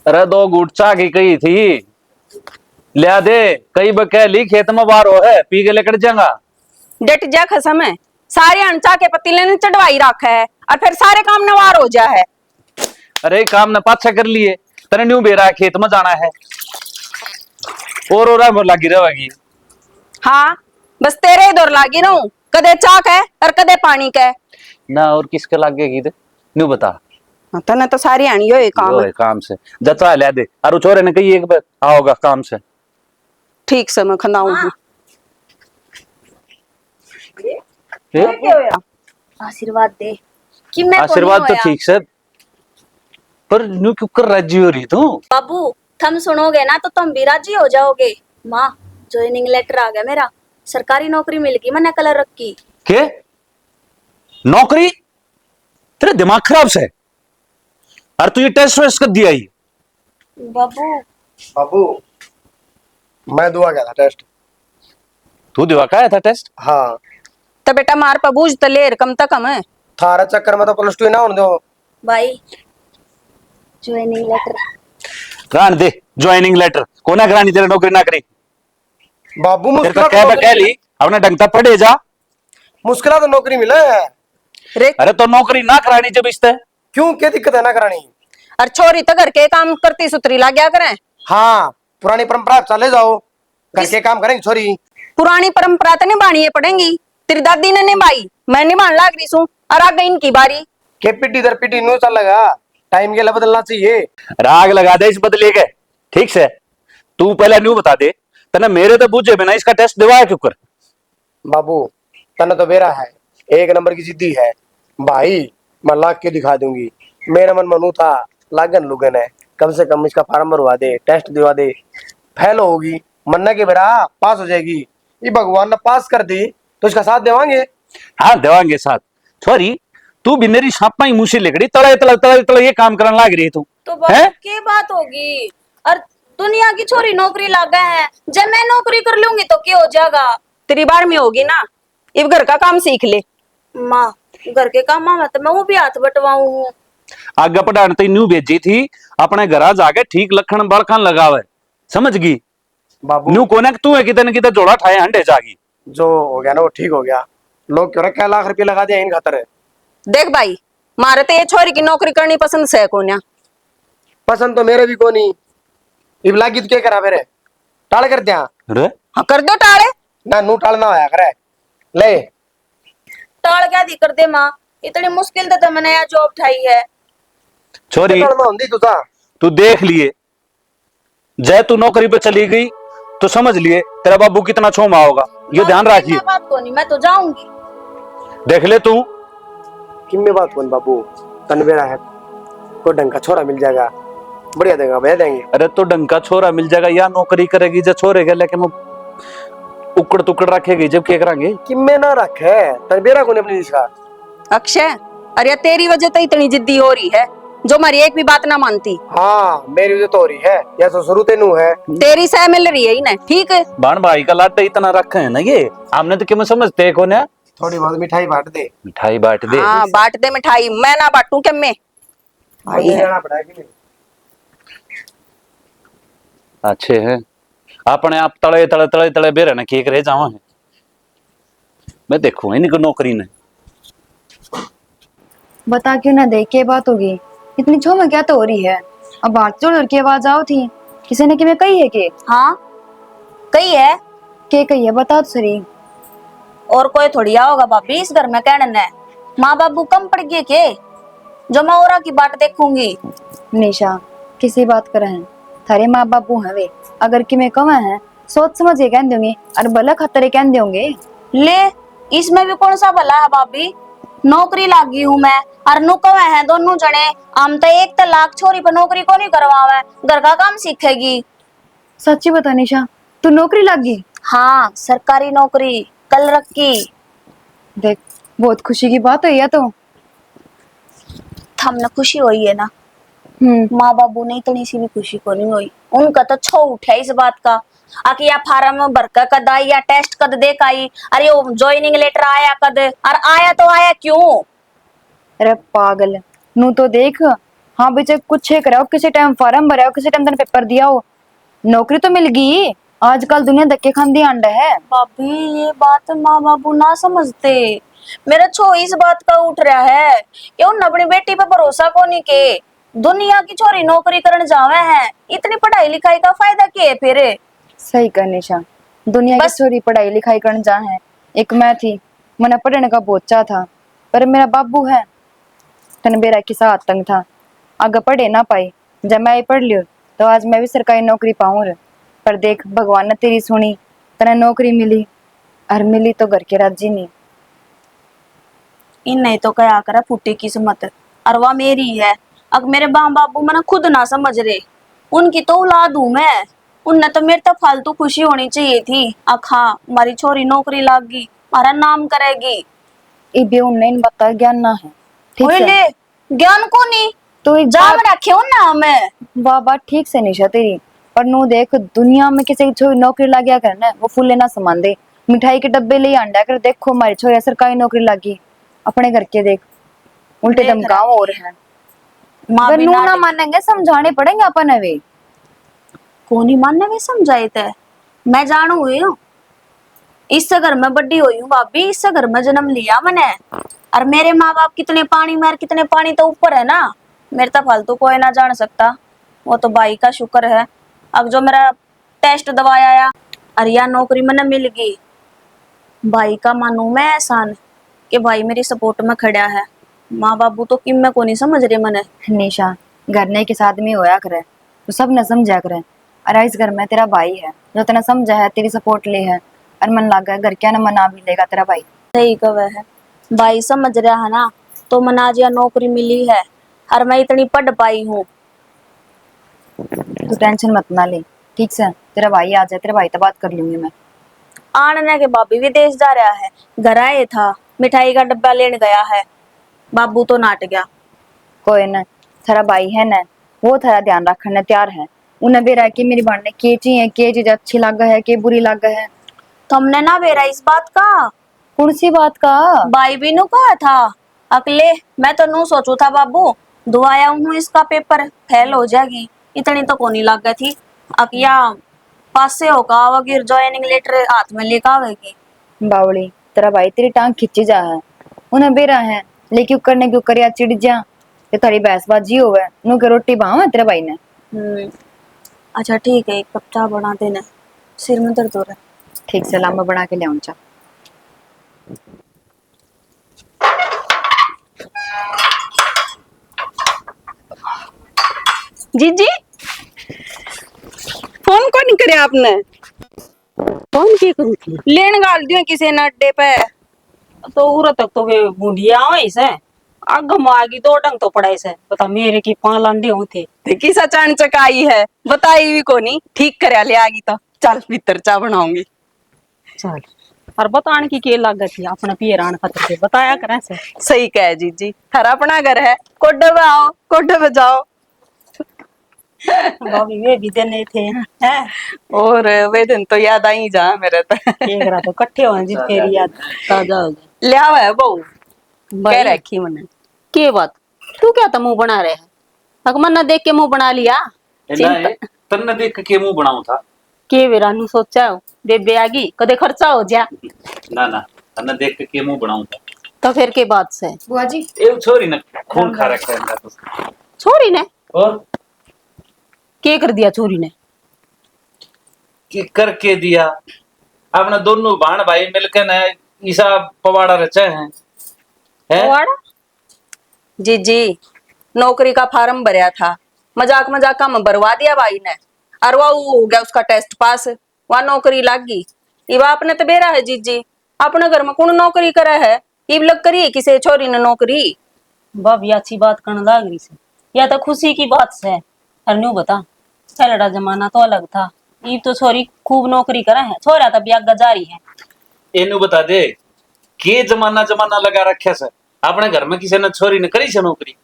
अरे दो गुट चाह की कही थी, लिया दे। कई बकैली खेत में बार हो है, पी के लेकर जाऊंगा। डट जा खसम है, सारे अनचा के पतीले ने चढ़वाई रखा है और फिर सारे काम नवार हो जा है। अरे काम न पाछा कर लिए, तने न्यू बेरा है, खेत में जाना है और मोर लगी रहेगी। हाँ बस तेरे ही दौर लागी रहूं, कदे चाक है और कदे पानी का है ना। और किसके लागेगी दे न्यू बता। तने तो सारी आनी हो काम यो है काम से जचा ले दे। और छोरे ने कही एक बार आओगा काम से। ठीक से मैं खंदाऊंगी। आशीर्वाद दे कि मैं आशीर्वाद तो ठीक से, पर न्यू क्यों कर राजी हो रही तू? बाबू तुम सुनोगे ना तो तुम भी राजी हो जाओगे। माँ ज्वाइनिंग लेटर आ गया मेरा, सरकारी नौकरी मिल गई, मैंने कलर रखी। के नौकरी? तेरे दिमाग खराब से? और तू ये टेस्ट वेस्ट कर दिया ही? बाबू बाबू मैं दुआ गया था टेस्ट। तू दिवा का आया था टेस्ट? हाँ तो बेटा मार पबूज तलेर कम तक कम है। थारा चक्कर में तो प्लस टू ही ना होने दो भाई, ज्वाइनिंग लेटर रान दे। ज्वाइनिंग लेटर कोना करानी तेरे नौकरी ना करी? बाबू। तेरे तो कह बकह ली अपने ढंग तक पढ़े जा। मुश्किल तो नौकरी मिले है। रे अरे तो नौकरी ना करानी जब इसते क्यों, क्या दिक्कत है ना करानी? और छोरी तो घर के काम करती सुतरी ला गया करें। हाँ पुरानी परंपरा चले जाओ, घर के काम करेंगे छोरी। पुरानी परंपरा तो निभानी पड़ेगी, तेरी दादी ने निभाई, मैं निभाने लाग रही हूँ और आ गई इनकी बारी। के पीटी दर पीटी न्यू चल लगा, टाइम के लिए बदलना चाहिए। राग लगा दे इस बदले के। ठीक से तू पहले न्यू बता दे, तने मेरे तो बूझे बिना इसका टेस्ट दिवाया क्यों कर? बाबू तने तो बेरा है, एक नंबर की जिद्दी है भाई, मैं लाख के दिखा दूंगी। मेरा मन मनू था लागन लुगन है, कम से कम इसका फार्म भरवा दे, टेस्ट दिवा दे, फेल होगी मन्ना के बेरा पास हो जाएगी। ये भगवान ने पास कर दी तो इसका साथ देवांगे। हाँ देवांगे साथ। सॉरी तू भी मेरी सांपा ही मुंह से लेकड़ी तड़े तड़े तड़े तड़े ये काम करने लाग रही तू तो बाबू की बात होगी, और दुनिया की छोरी नौकरी लागा है, जब मैं नौकरी कर लूंगी तो क्या हो जाएगा? तेरी बार में होगी ना, इब घर का काम सीख ले। माँ घर के काम में तो मैं वो भी हाथ बटवाऊं। आगे पढ़ाने तो न्यू भेजी थी, अपने घर जाके ठीक लखन बड़खान लगावे, समझ गई? बाबू न्यू कोने तू है कितने कितने जोड़ा ठाए हंडे जागी। जो हो गया ना वो ठीक हो गया। लोग क्यों क्या लाख रुपये लगा दिया इन खातर है। देख भाई, मारे तो ये छोरी की नौकरी करनी पसंद से कोन्या। पसंद तो मेरे भी को नहीं, इब लागी तो क्या करा मेरे टाल कर दिया। अरे हाँ कर दो टाले। ना नू टालना होया करे ले। टाल क्या दी कर दे माँ, इतनी मुश्किल तो मैंने यहाँ जॉब ठाई है। छोरी टालना होंदी तुझा। तू देख लिए, जय तू नौकरी पे चली गई तो समझ लिए तेरा बाबू कितना छोमा होगा, ये ध्यान रखिए। मैं बात को नहीं, मैं तो जाऊंगी। देख ले तू। किम्मे बात कौन बाबू, तनवेरा है, कोई ढंग का छोरा मिल जाएगा, बढ़िया देगा भैया देंगे। अरे तो ढंग का छोरा मिल जाएगा या नौकरी करेगी जब छोरे के लेके उकड़ तुकड़ रखेगी जब क्या करेंगे? किम्मे ना रखे तनवेरा को अपनी दिशा। अक्षय, अरे तेरी वजह तो इतनी जिद्दी हो रही है, जो हमारी एक भी बात ना मानती। हाँ मेरी वजह तो हो रही है, या तो शुरू तेनू है। तेरी सह मिल रही है इन्हें, ठीक है? बाण भाई का लाट इतना रखे है ना ये, हमने तो क्यों समझते को ना। थोड़ी बहुत मिठाई बांट दे। मिठाई बांट दे। हाँ बांट दे मिठाई, मैं ना बांटू क्या मैं? भाई है। लेना पड़ा कि नहीं? अच्छे हैं अपने आप तले तले तले तले बेरे ना केक रह जावा है। मैं देखूंगा इनको नौकरी ने। बता क्यों ना दे, के बात होगी इतनी छो में क्या तो हो रही है? अब बात जोड़ के आवाज आओ थी, किसी ने कि मैं कही है के? हाँ कही है, के कही है बता तो सही। और कोई थोड़ी आओगा भाभी इस घर में कहने। माँ बाबू कम पड़ गए के जो मैं और की बात देखूंगी? निशा किसी बात कर हैं, थारे माँ बापू हैं वे, अगर कि मैं कमा है सोच समझ के कह देंगे और भला खतरे कह देंगे। ले इसमें भी कौन सा भला है भाभी, नौकरी लागी हूँ मैं और नुकवे हैं दोनों जने। हम तो एक तो लाख छोरी पर नौकरी को नहीं करवावे, घर का काम सीखेगी। सच्ची बता निशा, तू नौकरी लगी? हाँ सरकारी नौकरी कल रखी। देख बहुत खुशी की बात है यह तो। हमने खुशी हुई है ना, हम्म। माँ बाबू ने इतनी सी भी खुशी को नहीं हुई, उनका तो छो उठा इस बात का। आके या फार्म भर कर कद आई या टेस्ट कद देख आई, अरे वो ज्वाइनिंग लेटर आया कद, और आया तो आया क्यों? अरे पागल, नू तो देख हाँ बेचे कुछ है कराओ, किसी टाइम फॉर्म भराओ, किसी टाइम तेने पेपर दिया हो, नौकरी तो मिल गई। आजकल दुनिया धक्के खांदी अंड है। भाभी ये बात माँ बाबू ना समझते। मेरा छो इस बात का उठ रहा है कि उन अपनी बेटी पे भरोसा कोनी के दुनिया की छोरी नौकरी करने जावे हैं। इतनी पढ़ाई लिखाई का फायदा क्या है फिर? सही कर निशा, दुनिया की बस- छोरी पढ़ाई लिखाई करने जा है। एक मैं थी, मैंने पढ़ने का बोचा था, पर मेरा बाबू है तन बेरा किसा आतंक था, आगे पढ़े ना पाई। जब मैं पढ़ लियो तो आज मैं भी सरकारी नौकरी पाऊं रे। पर देख भगवान ने तेरी सुनी, तने नौकरी मिली, और मिली तो घर के राजी नहीं। इन नहीं तो क्या करे फूटी किस्मत, और वह मेरी है। अब मेरे माँ बाबू मना खुद ना समझ रहे, उनकी तो औलाद हूं मैं। उनने तो मेरे तो फालतू खुशी होनी चाहिए थी। हाँ हमारी छोरी नौकरी लाग गई, हमारा नाम करेगी। ये भी उन्हें इन बता ज्ञान ना है, ठीक है। ले ज्ञान को नहीं तो एक जाम बात, रखे हो ना मैं। वाह बात ठीक से निशा तेरी, पर नू देख दुनिया में किसी की छोरी नौकरी लग गया करना, वो फूले ना समान दे, मिठाई के डब्बे ले आंडा कर। देखो हमारी छोरी सरकारी नौकरी लगी, अपने घर के देख उल्टे देख धमकाओ और है। माँ अगर भी नू ना ना मानेंगे समझाने पड़ेंगे अपन अवे। को नहीं मानने में समझाए थे। मैं जानू हुई हूँ, इस घर में बड़ी हुई हूँ भाभी, इस घर में जन्म लिया मैंने। और मेरे माँ बाप कितने पानी में और कितने पानी तो ऊपर है ना, मेरे तो फालतू कोई ना जान सकता। वो तो भाई का शुक्र है, अब जो मेरा टेस्ट दवाया आया और यह नौकरी मैंने मिल गई। भाई का मानू मैं एहसान कि भाई मेरी सपोर्ट में खड़ा है। माँ बाबू तो किम में को नहीं समझ रहे मैंने। निशा घर ने किस आदमी होया करे तो सब न समझा करे, और इस घर में तेरा भाई है जो तेना समझा है, तेरी सपोर्ट ले है, और मन लगा घर क्या ना मना भी लेगा तेरा भाई। सही कवे है, भाई समझ रहा है ना, तो मना आज यह नौकरी मिली है और मैं इतनी पढ़ पाई हूँ। तू टेंशन मत ना ले, ठीक से तेरा भाई आ जाए, तेरा भाई तो बात कर लूंगी मैं। आने के भाभी विदेश जा रहा है, घर आए था मिठाई का डब्बा लेने गया है, बाबू तो नाट गया। कोई न, तेरा भाई है ना, वो तेरा ध्यान रखने तैयार है। उन्हें भी रह के मेरी बहन ने के चीज अच्छी लग है के बुरी लग है। तुमने ना बेरा इस बात का कौन सी बात का? भाई भी नु कहा था अकले। मैं तो नू सोचू था बाबू दुआया हूँ इसका पेपर फेल हो जाएगी, इतनी तो कोनी लग गई थी। अकिया पास से होगा वो गिर ज्वाइनिंग लेटर हाथ में लेकर आवेगी। बावली तेरा भाई तेरी टांग खींची जा है, उन्हें बेरा है लेकिन करने क्यों करिया चिड़ जा, ये थारी बहसबाजी होवे नु के रोटी भाव है तेरे भाई ने। अच्छा ठीक है, एक कप चाय बना देना, सिर में दर्द हो रहा है। ठीक से लामा बना के ले आऊं चा। जीजी फोन को नहीं करे आपने? कौन की करू थी? लेन गाल दियो किसी ने अड्डे पे। तो उरा तक तो वे बूढ़िया आई से आग मागी दो डंग तो पड़ाई से बता मेरे की पांच लांडे होते। किस अचानक आई है, बताई भी को नहीं, ठीक करे ले आगी तो चल भीतर चा बनाऊंगी। चल और बताने की के लागत थी अपने पियरान खतर के बताया करे से। सही कहे जीजी, थारा अपना घर है, कोडे पे आओ कोडे पे जाओ। भाभी वे भी देने थे हैं, और वे दिन तो याद आई जा मेरे तो। एक रात तो इकट्ठे हो जी तेरी याद ताजा हो गई। लिया है बहू, कह भाई रखी मैंने। के बात तू क्या तो मुंह बना रहे है? अगमन ना देख के मुंह बना लिया। तन्ने देख के मुंह बनाऊं था। के वेरानू सोचा हो बेबे आगी कदे खर्चा हो जा, ना ना, तन्ने देख के मुंह बनाऊं था। तो फिर के बात से बुआ जी ए छोरी ने खून खा रखा है इनका तो। छोरी ने और के कर दिया? छोरी ने कि करके दिया, अपना दोनों भाण भाई मिलकर ने ईसा पवाड़ा रचे हैं है? वाड़ा जीजी नौकरी का फार्म भरया था, मजाक मजाक में भरवा दिया भाई ने, और वो हो गया उसका टेस्ट पास, वह नौकरी लग गई। इवा आपने तो बेरा है जीजी, अपने घर में कौन नौकरी करे है, इब लग करी है किसी छोरी ने नौकरी। भाभी अच्छी बात करने लाग रही से, या तो खुशी की बात से। और न्यू बता पहला जमाना तो अलग था, ये तो छोरी खूब नौकरी करे है, छोरा तो ब्याह जारी है। एनु बता दे के जमाना जमाना लगा रखे से, अपने घर में किसी ने छोरी ने करी से नौकरी।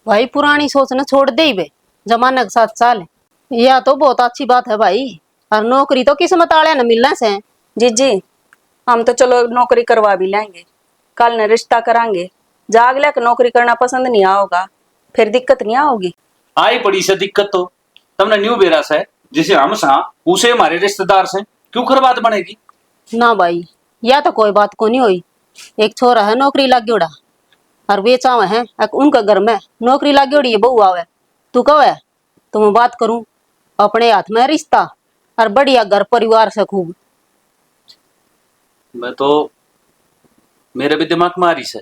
भाई पुरानी सोच न छोड़ दे बे, जमाने के साथ चाल, यह तो बहुत अच्छी बात है भाई। और नौकरी तो किस्मत आले न मिलने से। जीजी हम तो चलो नौकरी करवा भी लेंगे, कल ने रिश्ता करांगे, जाग ले नौकरी करना पसंद नहीं आओगा, फिर दिक्कत नहीं आओगी। आई पड़ी से दिक्कत तो तमने न्यू बेरा से जिसे हम सा उसे हमारे रिश्तेदार से क्यों खरबात बनेगी। ना भाई, या तो कोई बात को नहीं हुई। एक छोरा है नौकरी लाग गयोड़ा और वे चाव है उनका घर में नौकरी लाग गयोड़ी है, बहू आवे तू कहो है तो मैं बात करूं। अपने हाथ में रिश्ता और बढ़िया घर परिवार से खूब। मैं तो मेरे भी दिमाग में आ रही से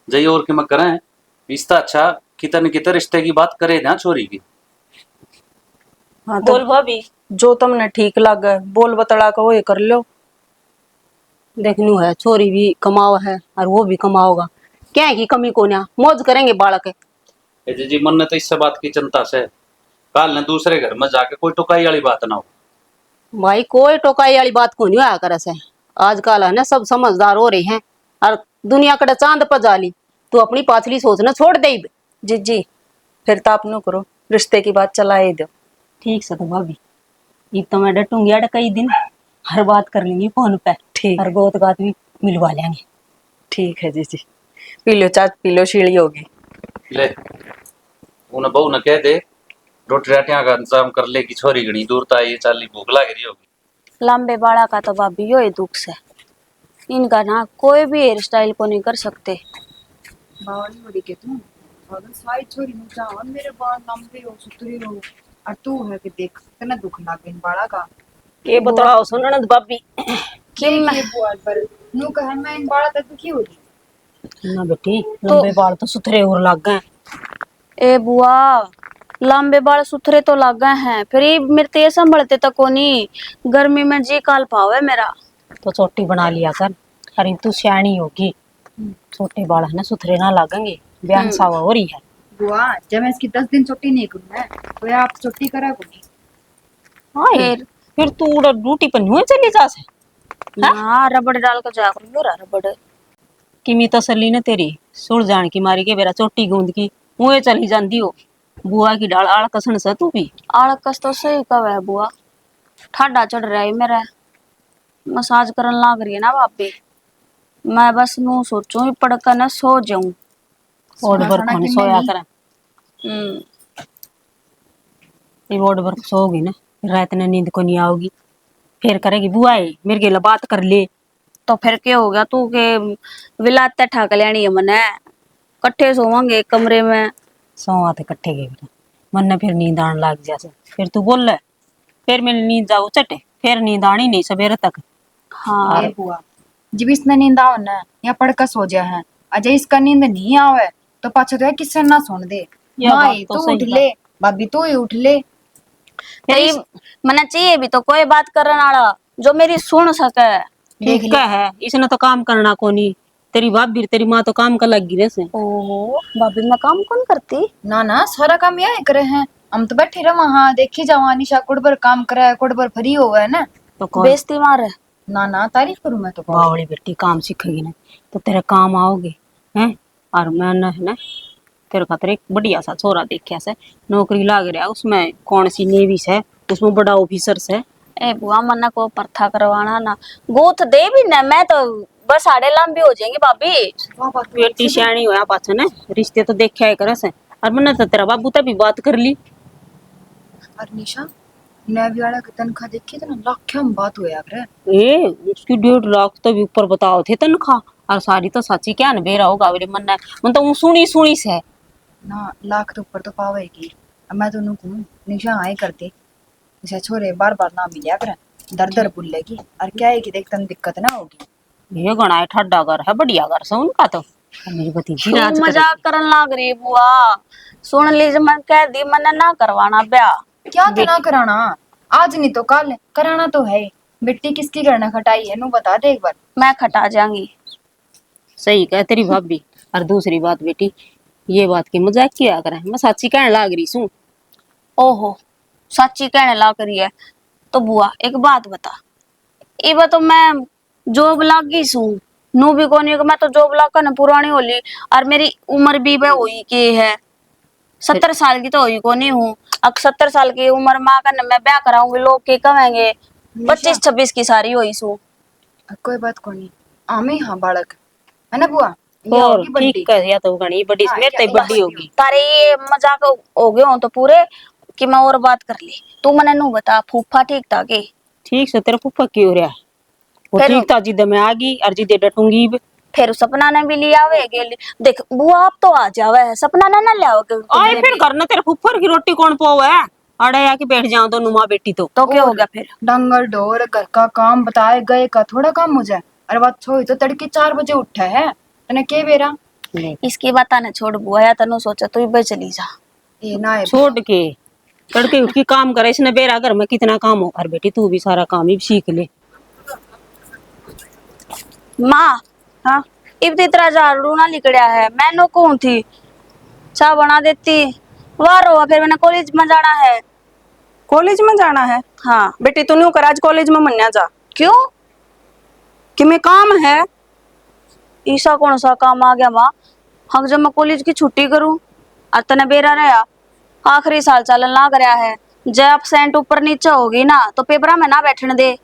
जय और कि मैं करें रिश्ता अच्छा कितने रिश्ते की बात करे ना छोरी की। हाँ तो बोल भाभी। जो तुमने ठीक लगे बोल बतला के वो ये कर लो। देखनू है छोरी भी कमाओ है और वो भी कमाओगा, क्या है की कमी को ना मौज करेंगे बालक। ए जी मन ने तो इससे बात की चिंता से काल ने दूसरे घर में जाके कोई टोकाई वाली बात ना हो। भाई कोई टोकाई वाली बात को नहीं आया करे से। आजकल है ना सब समझदार हो रहे हैं और दुनिया कड़े चांद पर जाली। तू अपनी पाछली सोचना छोड़ दे। जी फिर तो आप नो करो, रिश्ते की बात चलाए दो। ठीक से तो भाभी, ये तो मैं डटूंगी अड़ कई दिन, हर बात कर लेंगी फोन पे। ठीक हर गोत गात भी मिलवा लेंगे। ठीक है जी। पी लो चाय पी लो, शीली होगी। ले उन्हें बहू ने कह दे रोटी राटियां का इंतजाम कर ले की छोरी घनी दूर ता ये चाली भूख लग रही होगी। लंबे बाड़ा का तो भाभी यो ही दुख से, इनका ना कोई भी हेयर स्टाइल को नहीं कर सकते। बावली बड़ी के तू अगर साई छोरी नु चाहन मेरे बाल लंबे हो सुतरे हो और तू है कि देख तने दुख लागे इन बाड़ा का। के बतलाओ सुननद भाभी। किम ये बुआ पर नु कहे मैं इन बाड़ा तक दुखी हो गई ना बेटी लंबे बाल तो सुथरे और लग गए। ए बुआ, लंबे बाल सुथरे तो लग गए हैं, फिर ये मेरे ते संभलते तो कोनी, गर्मी में जी काल पावे मेरा। तो चोटी बना लिया कर, अरे तू सियाणी होगी। छोटे बाल है ना सुथरे ना लगेंगे, बयान सावा हो रही है। बुआ जब मैं इसकी 10 दिन छुट्टी नहीं करूँ मैं तो आप छुट्टी करा को नहीं। हाँ फिर तू उड़ा ड्यूटी पर नहीं चली जा से। हाँ रबड़ डाल कर जा करूँ रबड़। किमी तसल्ली न तेरी सुर जान की मारी के बेरा चोटी गूंद की मुँह चली जाती हो। बुआ की डाल आड़ कसन से तू भी। आड़कस तो सही कब है बुआ, ठाडा चढ़ रहा है मेरा, मसाज करन लाग रही है ना भाभी। मैं बस नू सोचूं पड़कर न सो जाऊं। ओड भर खाने सोया कर। ये ओड भर सोगी ना रात ने नींद को नहीं आओगी। फिर करेगी बुआ मेरे के लिए बात कर ले। तो फिर क्या हो गया, तू के विलाते ठाक लेनी है मने, कट्ठे सोवांगे एक कमरे में। सोवा थे कट्ठे गए बेटा, मन ने फिर नींद आने लग जैसे फिर तू बोल ले, फिर मैंने नींद जाओ चटे, फिर नींद आनी नहीं सवेरे तक। हाँ ए बुआ जब इसने नींद आओ ना या पड़कर सो जा है, अजय इसका नींद नहीं आवे तो पाछो तो किससे ना सुन दे। ये बात माई तो तू सही उठ ले, भाभी तू ही उठ ले। तेरी मने चाहिए भी तो कोई बात करने वाला जो मेरी सुन सके। ठीक है, इसने तो काम करना कोनी। तेरी भाभी तेरी माँ तो काम कर लगी रहे। ओहो भाभी मैं काम कौन करती। ना ना सारा काम यही करे हैं, हम तो बैठे रहे वहां देखी जाओ निशा कुड़बर काम करे है, कुड़बर फ्री हो गए ना। तो कौन बेइज्जती मार है। ना ना तारीफ करूं मैं तो बहुत। बावड़ी बेटी काम सीखेगी ना तो तेरे काम आओगे हैं। और मैंने है ना तेरे खातिर एक बढ़िया सा छोरा देखा से नौकरी लाग रहा, उसमें कौन सी नेवी से, उसमें बड़ा ऑफिसर से। ए बुआ मन्ना को परथा करवाना ना, गोथ दे भी ना, मैं तो बस साढ़े लंबी हो जाएंगी भाभी। बेटी सियाणी होया पाछे ने रिश्ते तो देखा है करे से। और मैंने तो तेरा बाबू तभी बात कर ली। और निशा नेवी वाला की तनख्वाह देखी तो ना लाखों में बात हुआ करे। ए उसकी 1.5 लाख तो भी ऊपर बताओ थे तनख्वाह, और सारी तो सच्ची क्या न बेरा होगा मेरे मन मन तो सुनी से। ना लाख तो ऊपर तो पावेगी। अब मैं तो कहूँ निशा आई करती जैसे छोरे बार बार ना मिलिया करे, दर दर बोलेगी और क्या है कि देख तन दिक्कत ना होगी। ये गणा ठड्डा घर है, बढ़िया घर से उनका तो। मेरी भतीजी राज तू करे। मजाक करन लाग रही है बुआ, सुन लीजिए मैं कह दी मैंने ना करवाना ब्याह। क्या तो ना कराना, आज नहीं तो कल कराना तो है। बेटी किसकी करना खटाई है नु बता दे एक बार। मैं खटा जाऊंगी। सही कह तेरी भाभी। और दूसरी बात बेटी, ये बात की मजाक किया करे, मैं सच्ची कहने लाग रही हूँ। ओहो सच्ची कहने ला करी है तो बुआ एक बात बता, इबा तो मैं जॉब लागी सू नू भी कोनी मैं तो जॉब लाग कर पुरानी होली, और मेरी उम्र भी वह हुई की है 70 साल की तो हुई कोनी हूँ। अब 70 साल की उम्र माँ का मैं ब्याह कराऊंगी, लोग के कहेंगे 25-26 की सारी हुई सू। कोई बात को नहीं आमे हाँ बालक है ना बुआ। ये और होगी बड्डी। ठीक है, या तो घनी बड़ी हाँ, मेरे तो बड़ी होगी। तारे ये मजाक हो गए हो तो पूरे कि मैं और बात कर ली। तू मने नू बता फूफा ठीक था के? ठीक से तेरा फूफा क्यों रहा? वो फिर ठीक था, जिद में आ गई और जिदे डटूंगी भी। फिर सपना ने भी लिया हुए गेल। देख बुआ आप तो आ जावे है, सपना ने ना लिया आए फिर घर ना तेरे फुफ्फर की रोटी कौन पावे है? अड़े आके बैठ जाओ दोनों माँ बेटी तो क्या हो गया फिर? डंगर ढोर घर का काम बताए गए का थोड़ा काम हो जाए। अरे बात छोई तो तड़के 4 बजे उठा है, तने के बेरा? इसकी बात ना छोड़ बुआ, या तनु सोचा तू ही चली जा। ये ना है छोड़ के तड़के उठ के काम करे, इसने बेरा घर में कितना काम हो। और बेटी तू भी सारा काम ही सीख ले। माँ हाँ इब इतना झाड़ू ना लिकड़िया है, मैं नो कौन थी चाय बना देती। वाह रो फिर मैंने कॉलेज में जाना है। कॉलेज में जाना है? हाँ बेटी तू न्यू कर आज कॉलेज में मन्या जा। क्यों? कि मैं काम है। ईसा कौन सा काम आ गया माँ? हम जब मैं कॉलेज की छुट्टी करूं और तने बेरा रहा आखिरी साल चलन लाग रहा है, जब अपसेंट ऊपर नीचे होगी ना तो पेपरा में ना बैठने दे।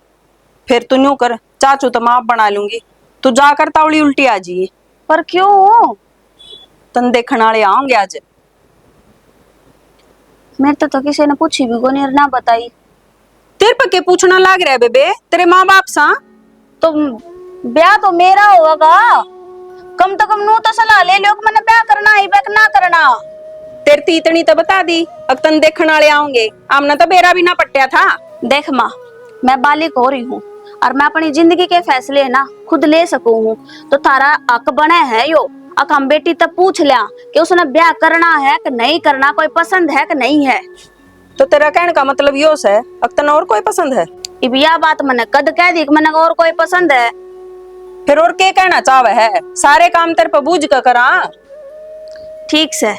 फिर तू न्यू कर, चाचू तो माँ बना लूंगी, तू जाकर तावड़ी उल्टी आ जी। पर क्यों? तन देखने वाले आऊंगे आज। मेरे तो किसी ने पूछी भी कोनी और ना बताई। तेरे पर के पूछना लाग रहा है बेबे, तेरे माँ बाप सा? तो ब्याह तो मेरा होगा, कम तो कम नू तो सलाह ले लो कि मैंने ब्याह करना है बैक ना करना। तेरी तीतनी तो बता दी, अब तन देखने वाले आऊंगे। आमना तो बेरा भी ना पट्टिया था। देख माँ मैं बालिक हो रही हूँ और मैं अपनी जिंदगी के फैसले ना खुद ले सकूं हूँ, तो तारा हक बने है यो अक हम बेटी तब पूछ लिया कि उसने ब्याह करना है कि नहीं करना, कोई पसंद है कि नहीं है। तो तेरा कहने का मतलब यो है अब तन और कोई पसंद है? इब यह बात मैंने कद कह दी कि मैंने और कोई पसंद है। फिर और के कहना चाहे है? सारे काम तेरे पर बूझ कर करा। ठीक से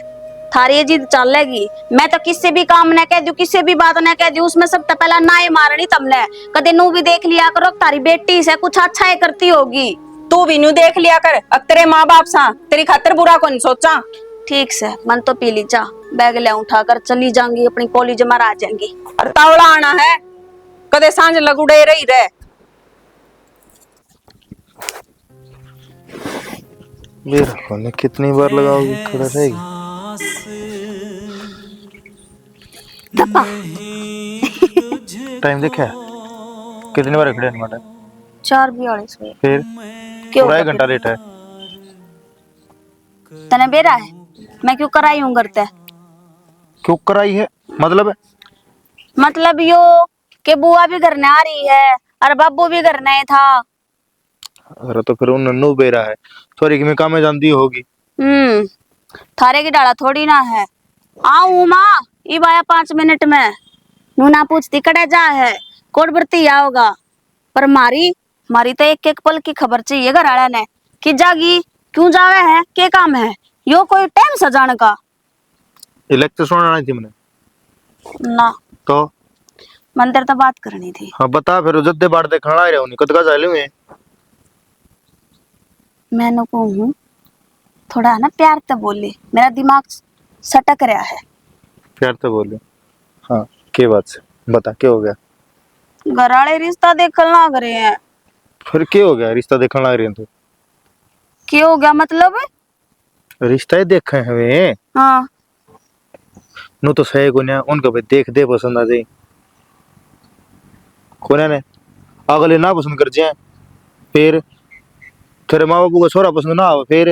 थारी ये जिद चलेगी, मैं तो किससे भी काम न कह दू, किससे भी बात न कह दू, उसमें सब तो पहला ना ही मारनी तमने। कदे नू भी देख लिया करो तारी बेटी से कुछ अच्छा ही करती होगी। तू भी न्यू देख लिया कर, अब तेरे माँ बाप सा तेरी खातिर बुरा को नहीं सोचा। ठीक से मन तो पी ली चा, बैग ले उठाकर चली जाऊंगी अपनी कॉलेज में आ जाएंगी। और तावड़ा आना है, कदे सांझ लगुड़े रही रहे। ये कितनी बार लगाओगी, खड़ा रहेगी। टाइम देखा कितनी बार खड़े हैं? 4:42 फिर क्यों पूरा 1 घंटा लेट है। तने बेरा है मैं क्यों कराई हूँ करते? क्यों कराई है मतलब यो कि बुआ भी घर न आ रही है और बाबू भी घर नहीं था। अरे तो फिर उन नन्नू बेरा है, सॉरी कि मैं काम में जानती होगी। थारे की डाला थोड़ी ना है। आऊं माँ इब आया 5 मिनट में। नू ना पूछती कड़े जा है कोट बरती आओगा, पर मारी तो एक एक पल की खबर चाहिए घर वाले ने कि जागी क्यों जावे है, के काम है, यो कोई टाइम सजाने का लेक्चर सुनाना थी मैंने ना। तो मंदिर तो बात करनी थी। हाँ बता फिर जद्दे बाढ़ दे खड़ा रहे कद का चालू है। मैंने कहूँ थोड़ा ना प्यार तो बोले, मेरा दिमाग सटक रहा है। प्यार तो बोले हाँ, के बात से बता क्या हो गया? घर वाले रिश्ता देखने लग रहे हैं। फिर क्या हो गया? रिश्ता देखने लग रही है तो क्या हो गया मतलब? रिश्ता ही देखे हमें हाँ नु तो सही को उनका भाई देख दे पसंद आ जाए कोने ने अगले ना पसंद कर जाए, फिर तेरे माँ बापू को छोरा पसंद ना आवे फिर।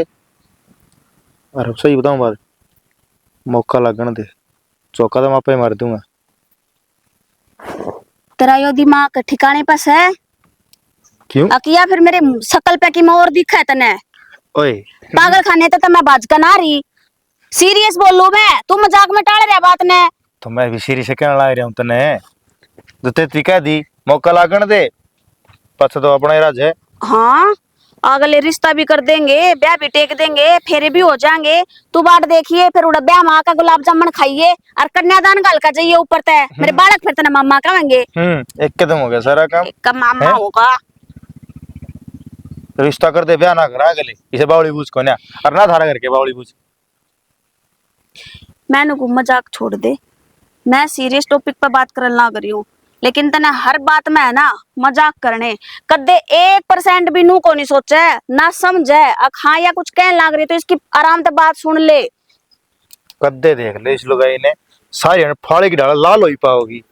अरे सही बताऊं बात, मौका लगन दे, चौका तो मापे मार दूंगा। तेरा यो दिमाग ठिकाने पास है? क्यों? अकिया फिर मेरे शकल पे की मोर दिखा है तने? ओए पागल खाने तो मैं बाज का ना रही, सीरियस बोलू मैं, तू मजाक में टाल रहा बात ने। तो मैं भी सीरी से कहने लग रहा हूं तने, तो ते तरीका दी मौका लगन दे, पछ तो अपना ही राज है। हाँ अगले रिश्ता भी कर देंगे, ब्याह भी टेक देंगे, फेरे भी हो जाएंगे। तू बाट देखिए फिर उड़ा ब्याह माँ का गुलाब जामुन खाइए और कन्यादान गाल का जाइए ऊपर तय मेरे बालक फिर तना मामा कहेंगे। एक कदम हो गया सारा काम। एक का मामा होगा। रिश्ता कर दे, ब्याह ना करा गले इसे बावली बूझ को ना, और ना धारा करके बावली बूझ। मैंने को मजाक छोड़ दे, मैं सीरियस टॉपिक पर बात करने लग रही हूँ। लेकिन तने हर बात में है ना मजाक करने कदे 1% भी नू को नहीं सोचा है ना समझे हाँ या कुछ कहने लग रही तो इसकी आराम से बात सुन ले। कद्दे देख ले इस लुगाई ने सारी फाड़े की डाला लाल हो ही पाओगी।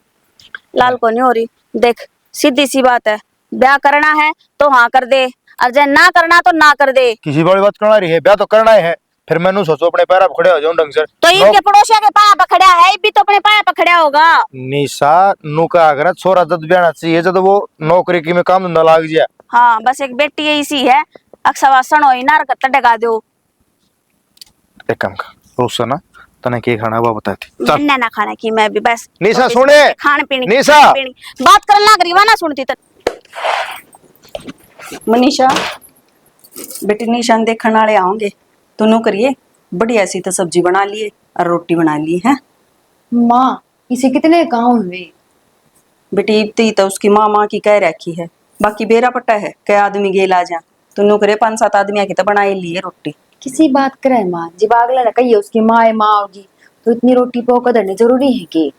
लाल को नहीं हो रही देख, सीधी सी बात है, ब्याह करना है तो हाँ कर दे और जब ना करना तो ना कर दे। किसी बड़ी बात करना रही है, ब्याह तो करना ही है, फिर मैनू सोचो अपने पैर पे खड़े हो जाऊं ढंग से। तो इनके पड़ोसिया के पाया पकड़या है भी तो अपने पाया पकड़या होगा। निशा नु का अगर छोरा जद ब्याहना चाहिए जब वो नौकरी की में काम धंधा लाग जाए। हाँ बस एक बेटी है इसी है अक्सवासन हो ना रखत डगा दो। एक काम कर रोसा ना तने के खाना वो बता थी चल ना खाना की मैं भी बस निशा सुने खाने पीने निशा बात करने लग रही ना सुनती तो। मनीषा बेटी निशान देखने वाले आओगे तो नो करिए बढ़िया सी तो सब्जी बना लिए और रोटी बना ली है। माँ इसे कितने गाँव हुए? बेटी इतनी तो उसकी माँ की कह रखी है, बाकी बेरा पट्टा है कई आदमी गेल आ जा तो नो करे 5-7 आदमी की तो बना ही लिए रोटी। किसी बात करे माँ, जब अगला कहिए उसकी माँ है माँ होगी तो इतनी रोटी पका देनी जरूरी है कि?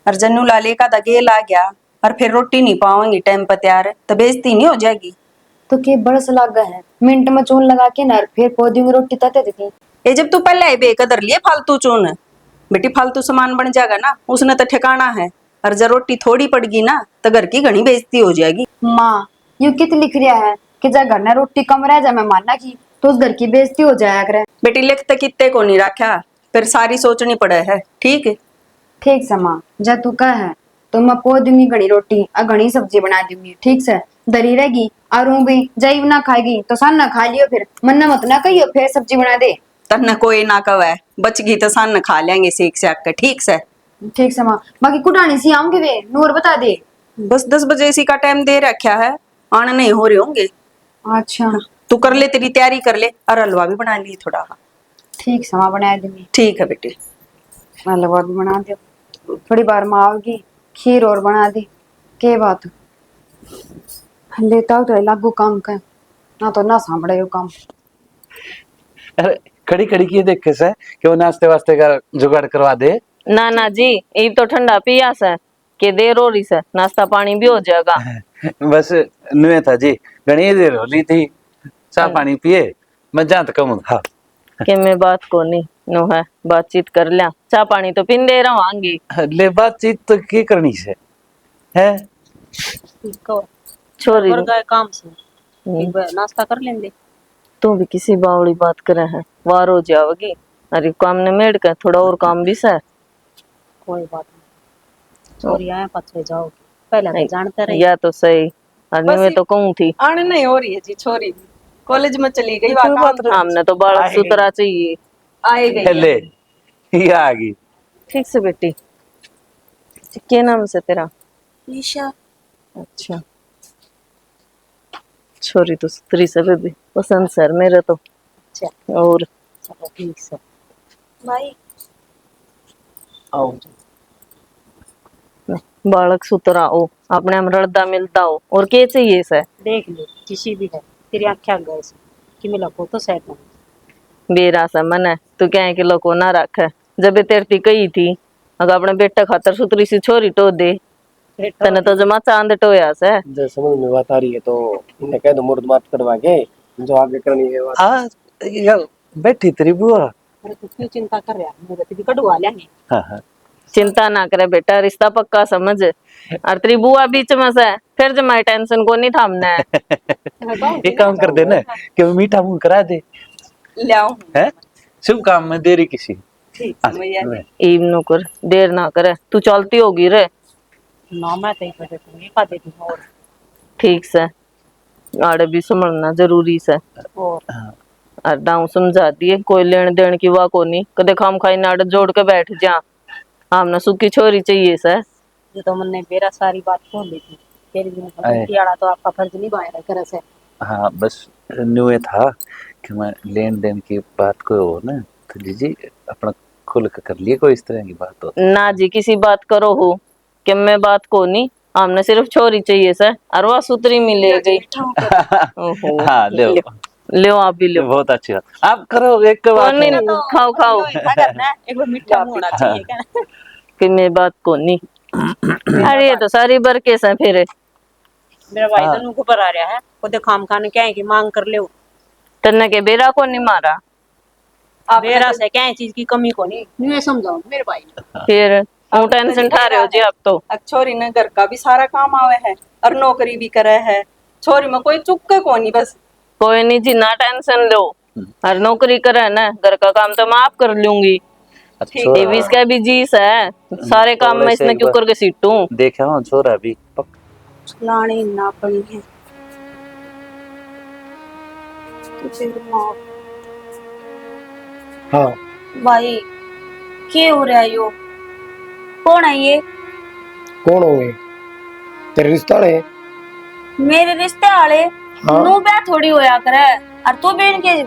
और जन्नू लाले का तो गेल आ गया और फिर रोटी नहीं पाओगी टाइम पर तैयार तो बेइज्जती नहीं हो जाएगी। तो के बड़स लागा है मिनट में चून लगा के ना फिर पौधी में रोटी तते देती। ये जब तू पहले बेकदर लिए फालतू चून बेटी फालतू सामान बन जाएगा ना उसने तो ठिकाना है और जब रोटी थोड़ी पड़गी ना तो घर की घनी बेइज्जती हो जाएगी। माँ यू कित लिख रहा है कि जब घर में रोटी कम रह जाए मैं मानना की तो उस घर की बेइज्जती हो जाया करे। बेटी लिख तो कितने को नहीं रखा फिर सारी सोचनी पड़े है। ठीक है ठीक से माँ जब तू कह है तो मैं पो दूंगी घनी रोटी और घनी सब्जी बना दूंगी ठीक से दरी रहेगी और भी जब ना खाएगी तो सान ना खा लियो फिर मन्ना मत ना कहियो फिर सब्जी बना दे। तन्ना कोई ना कवे बच गई तो सान खा लेंगे सेक सेक कर। ठीक से ठीक से माँ बाकी कुटानी सी आऊंगे वे नूर बता दे। बस 10 बजे इसी का टाइम दे रखा है आने नहीं हो रहे होंगे। अच्छा तू कर ले तेरी तैयारी कर ले और हलवा भी बना ली थोड़ा। ठीक से माँ बना दूंगी। ठीक है बेटी हलवा भी बना दो थोड़ी बार माँ आओगी खीर और बना दी के बात लेता हो तो लागू काम का ना तो ना सांभड़े काम। अरे खड़ी खड़ी की देख के से कि वो नाश्ते वास्ते का जुगाड़ करवा दे। ना ना जी ये तो ठंडा पिया से के देर हो रही से नाश्ता पानी भी हो जाएगा। बस नुए था जी घनी देर हो रही थी चाह पानी पिए मैं जा तो कम था कि मैं बात को नहीं नो है बातचीत कर लिया चाह पानी तो पिन दे रहा हूँ ले बातचीत तो की करनी से है छोरी काम से नाश्ता कर लेंगे। तू भी किसी बावड़ी बात करे है वार हो जाओगी अरे काम ने मेड़ के थोड़ा और काम भी सर कोई बात नहीं छोरी आए पछे जाओगी पहले तो जानते रहे। या तो सही अरे मैं तो कहूँ थी आने नहीं हो रही है जी छोरी कॉलेज में चली गई हमने तो बालक सुतरा चाहिए आए गई ले ये आ गई। ठीक से बेटी क्या नाम से तेरा? निशा अच्छा छोरी तो स्त्री से भी पसंद सर मेरे तो। और चलो ठीक से भाई आओ बालक सुतरा हो अपने हम रड़दा मिलता हो और क्या चाहिए सर देख ले किसी भी है तेरी आँखें गए से कि मिला को तो सेट बेरा सा मन है तू क्या कि लोग ना रख जब तेरती कही थी अगर अपने बेटा खातर सुतरी सी छोरी टो दे तने तो जमा चांद टोया से। जो समझ में बात आ रही है तो इन्हें कह दो मुर्द बात करवा के जो आगे करनी है बात। हाँ यार बैठी तेरी बुआ। अरे तू क्यों चिंता कर रहा है मेरे भी कटवा लेंगे। हाँ हाँ चिंता ना करे बेटा रिश्ता पक्का समझ और तेरी बुआ बीच में से फिर जमाई टेंशन को नहीं थामना है। एक काम कर दे ना कि वो मीठा मुंह करा दे ले आओ है शुभ काम में देरी किसी। ठीक है भैया ईब नो कर देर ना करे तू चलती होगी रे ना मैं तय कर देती हूँ दे दूँ और ठीक से आड़े भी समझना जरूरी से और दाऊ समझा दिए कोई लेन देन की वाह को नहीं कदे खाम खाई नाड़ जोड़ के बैठ जा हमने सुखी छोरी चाहिए सर। ये तो मैंने बेरा सारी बात खोल ली थी तेरी भी तो आपका फर्ज निभाया करे से। हाँ बस न्यू था कि मैं लेन देन की बात को हो ना तो जी अपना खुल कर लिए कोई इस तरह की बात हो ना जी किसी बात करो हो कि मैं बात को नहीं हमने सिर्फ छोरी चाहिए सर और वह सूत्री मिले गई। हाँ ले ले आप भी ले बहुत अच्छी बात आप करो एक बात खाओ खाओ एक बार मीठा मुंह होना चाहिए क्या कि मैं बात को नहीं अरे ये तो सारी बरकेस है फिर। मेरा भाई तो नुको पर आ रहा है, वो खाम खाने क्या है कि मांग कर ले। तन्ने के बेरा को नहीं मारा मेरा से क्या चीज की कमी को नहीं, मैं समझाऊं मेरे भाई ने। फिर टेंशन उठा रहे हो जी आप तो। अब छोरी ने घर का भी सारा काम आवे है और नौकरी भी करे है। छोरी में कोई चुक के को नहीं बस। कोई नहीं जी, ना टेंशन लो। हर नौकरी करे ना, घर का काम तो मैं आप कर लूंगी। अच्छा देवी इसका भी जीस है, सारे काम मैं इसने क्यों करके सीटूं। देखा हूँ छोरा भी लाने ना पड़ी है तो फिर माँ हाँ भाई क्या हो रहा है यो? कौन है ये? कौन होंगे? तेरे रिश्ता है? मेरे रिश्ते वाले हाँ। नु ब्याह थोड़ी होया करे। और तू भी इनके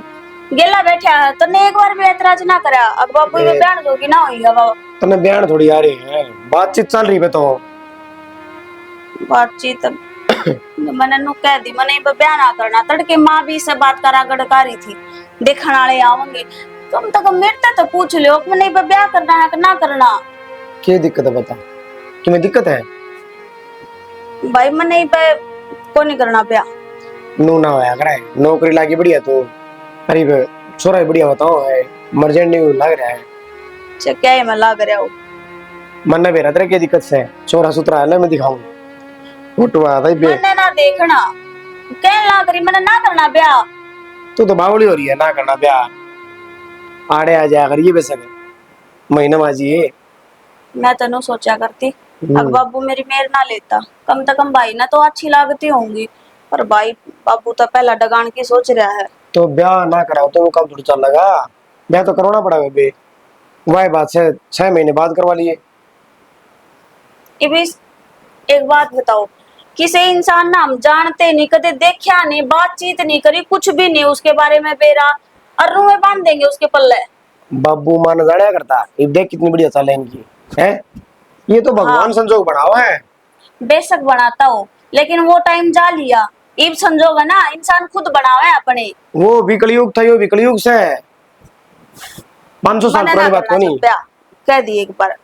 गेला बैठा है तो ने एक बार भी ऐतराज ना करा। अब बापू में बहन जोगी ना होईगा बाबा। तने बयान थोड़ी आ रही है, बातचीत चल रही है तो बातचीत मैंने नु कह दी मैंने बयान ना करना। तड़के माँ भी से बात करा गड़कारी थी, देखने वाले आवेंगे। तुम तक मेरे तो पूछ लो कि मैंने ब्याह करना है कि ना करना। क्या दिक्कत है बता, तुम्हें दिक्कत है? भाई मैंने को नहीं करना ब्याह। नू ना होया करे, नौकरी लागी बढ़िया तो करीब छोरा बढ़िया बताओ है, मर्जेंट नहीं लग रहा है। अच्छा क्या है मैं लाग रहा हूँ? मन बेरा तेरे क्या दिक्कत से छोरा सुतरा है, ले मैं दिखाऊं फोटो आ भाई बे। मैंने ना देखना क्या लाग रही, मैंने ना करना ब्याह। तू तो बावली हो रही है, ना करना ब्याह आड़े आ जाया करिए बेसक महीना माजी है। मैं तेनों सोचा करती अब बाबू मेरी मेर ना लेता, कम से कम भाई ना तो अच्छी लागती होंगी। पर भाई बाबू तो पहला डगान की सोच रहा है। तो ब्याह ना कराओ तो वो काम थोड़ी चल लगा, ब्याह तो करवाना पड़ेगा बे। वही बात से 6 महीने बाद करवा लिए। ये भी एक बात बताओ, किसी इंसान ना हम जानते नहीं, कदे देखा नहीं, बातचीत नहीं करी, कुछ भी नहीं उसके बारे में बेरा और रूह में बांध देंगे उसके पल्ले। बाबू मान जाया करता, ये देख कितनी बढ़िया चाल है इनकी है। ये तो भगवान हाँ। संजोग बनाओ है। बेशक बनाता हो लेकिन वो टाइम जा लिया। इब संजोग है ना, इंसान खुद बनावे अपने। वो भी कलयुग था, यो भी कलयुग से 500 साल मैंने पुरानी ना बात को करना नहीं। सब ब्याह कह दी एक बार।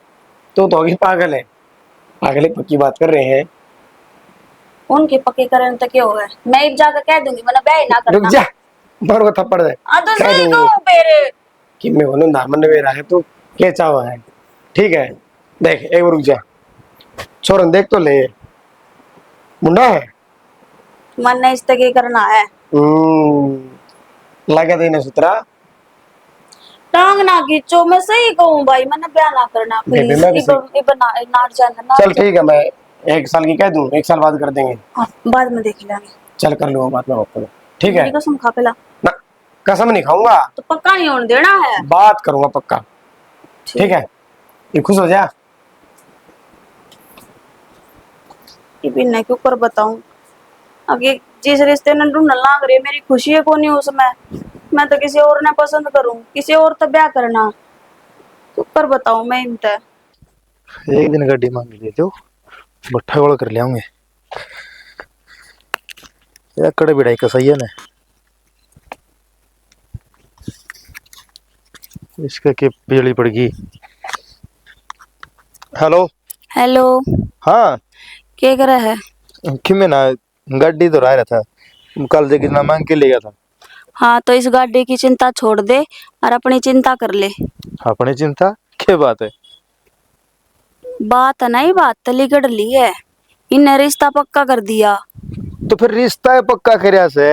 तो होगी पागल है, पागल है, पक्की बात कर रहे हैं। उनके पक्के करने तक क्या होगा, मैं इब जाकर कह दूंगी मैंने ब्याह ही ना रुक करना। जा, मारो को थप्पड़ दे। तो कह सही दूंगी कहूं फिर। कि मैं बोलूं दामन ने मेरा है तो क्या चावा है। ठीक है देख एक बार रुक जा, छोरन देख तो ले, मुंडा है। मन ने इस तक ही करना है। लगा देने सुतरा टांग ना खींचो, मैं सही कहूं भाई मैंने ब्याह ना करना बेबे, प्लीज। मैं भी इब ना नाट जाना ना। चल ठीक है, मैं 1 साल की कह दूं, 1 साल बाद कर देंगे। हाँ, बाद में देख लेंगे। चल कर लो बात में आपको, ठीक है मेरी कसम खा पेला ना, कसम नहीं खाऊंगा, तो पक्का नहीं होने देना है। बात करूंगा पक्का। ठीक है ये खुश हो जा। इब इन्हें के ऊपर बताऊं आगे जिस रिश्ते ने ढूंढ लाग रही है, मेरी खुशी है कोनी उसमें। मैं तो किसी और ने पसंद करूं, किसी और तो ब्याह करना। ऊपर बताऊं मैं इनते एक दिन गाड़ी मांग ले दो, बट्ठा गोल कर लियाऊंगे या कड़े बिड़ाई का सही है ना। इसका के बिजली पड़ गई। हेलो हेलो हाँ क्या कर रहा है? कि मैं ना गाड़ी तो रहा था, कल से कितना मांग के ले गया था। हाँ तो इस गाड़ी की चिंता छोड़ दे और अपनी चिंता कर ले। अपनी चिंता क्या बात है? बात है नहीं, बात तली गड़ ली है, इन्हें रिश्ता पक्का कर दिया। तो फिर रिश्ता है पक्का खरिया से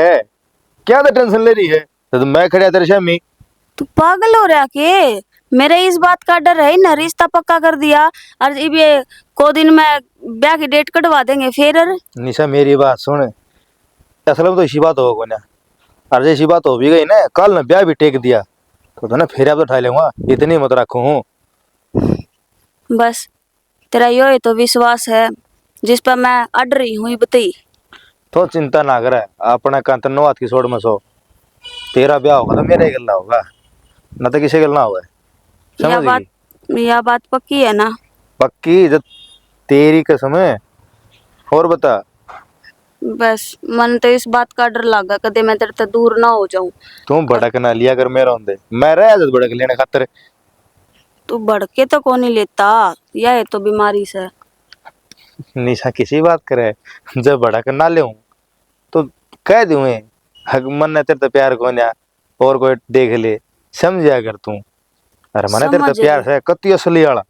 क्या तो टेंशन ले रही है? तो मैं खड़िया तेरे शामी। तू पागल हो रहा के? मेरे इस बात का डर है ना, रिश्ता पक्का कर दिया और अब ये को दिन में ब्याह की डेट कटवा देंगे फिर। निशा मेरी बात सुन, असल में तो इसी बात होगा ना, और जैसी बात हो भी गई ना, कल ना ब्याह भी टेक दिया तो ना फिर आप तो उठा लेगा, इतनी मत रखू हूँ। बस तेरा यो ही तो विश्वास है जिस पर मैं अड़ रही हूँ बतई। तो चिंता ना कर, अपना कंत नो हाथ की सोड़ में सो, तेरा ब्याह होगा तो मेरे गलना होगा, ना तो किसी गलना होगा। यह बात पक्की है ना? पक्की, जब तेरी कसम है। और बता। बस मन तो इस बात का डर लगा कदे मैं तेरे से दूर ना हो जाऊं। तू भड़क ना लिया कर मेरा होंदे, मैं रह जब भड़क लेने खातर। तू भड़के तो कौन ही लेता, यह है तो बीमारी से। निशा किसी बात करे, जब बड़ा करना ले तो कह दूं हक मन ने तेरे तो प्यार को ना और कोई देख ले, समझा कर तू। अरे मने तेरे तो समझ प्यार है कत्ती असली वाला।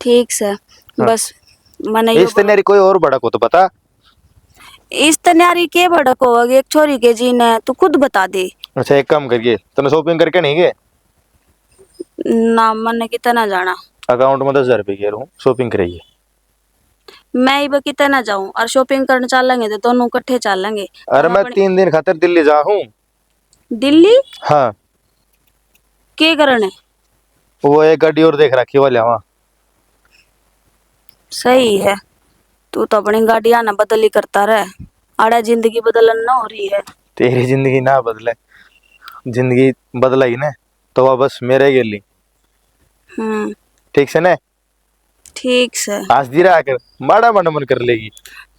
ठीक से बस मने इस तेरी कोई और बड़ा को तो बता। इस तन्यारी के भड़क होगी एक छोरी के जी ने तू खुद बता दे। अच्छा एक काम करिए, तने शॉपिंग करके नहीं गए? ना मन कितना जाना, अकाउंट में 10,000 रुपये कह रहा हूँ, शॉपिंग कराइए। मैं ही कितना जाऊं और शॉपिंग करने चलेंगे तो दोनों इकट्ठे चलेंगे। अरे मैं 3 दिन खातिर दिल्ली जा हूँ। दिल्ली हाँ के करने? वो एक गाड़ी और देख रखी वाले वहाँ। सही है, तू तो अपनी गाड़ियां ना बदल ही करता रहे, आड़ा जिंदगी बदलन ना हो रही है। तेरी जिंदगी ना बदले, जिंदगी बदला ही ना तो वह बस मेरे गेली। ठीक से ना? ठीक से आज दी रहा कर माड़ा माड़ा मन कर लेगी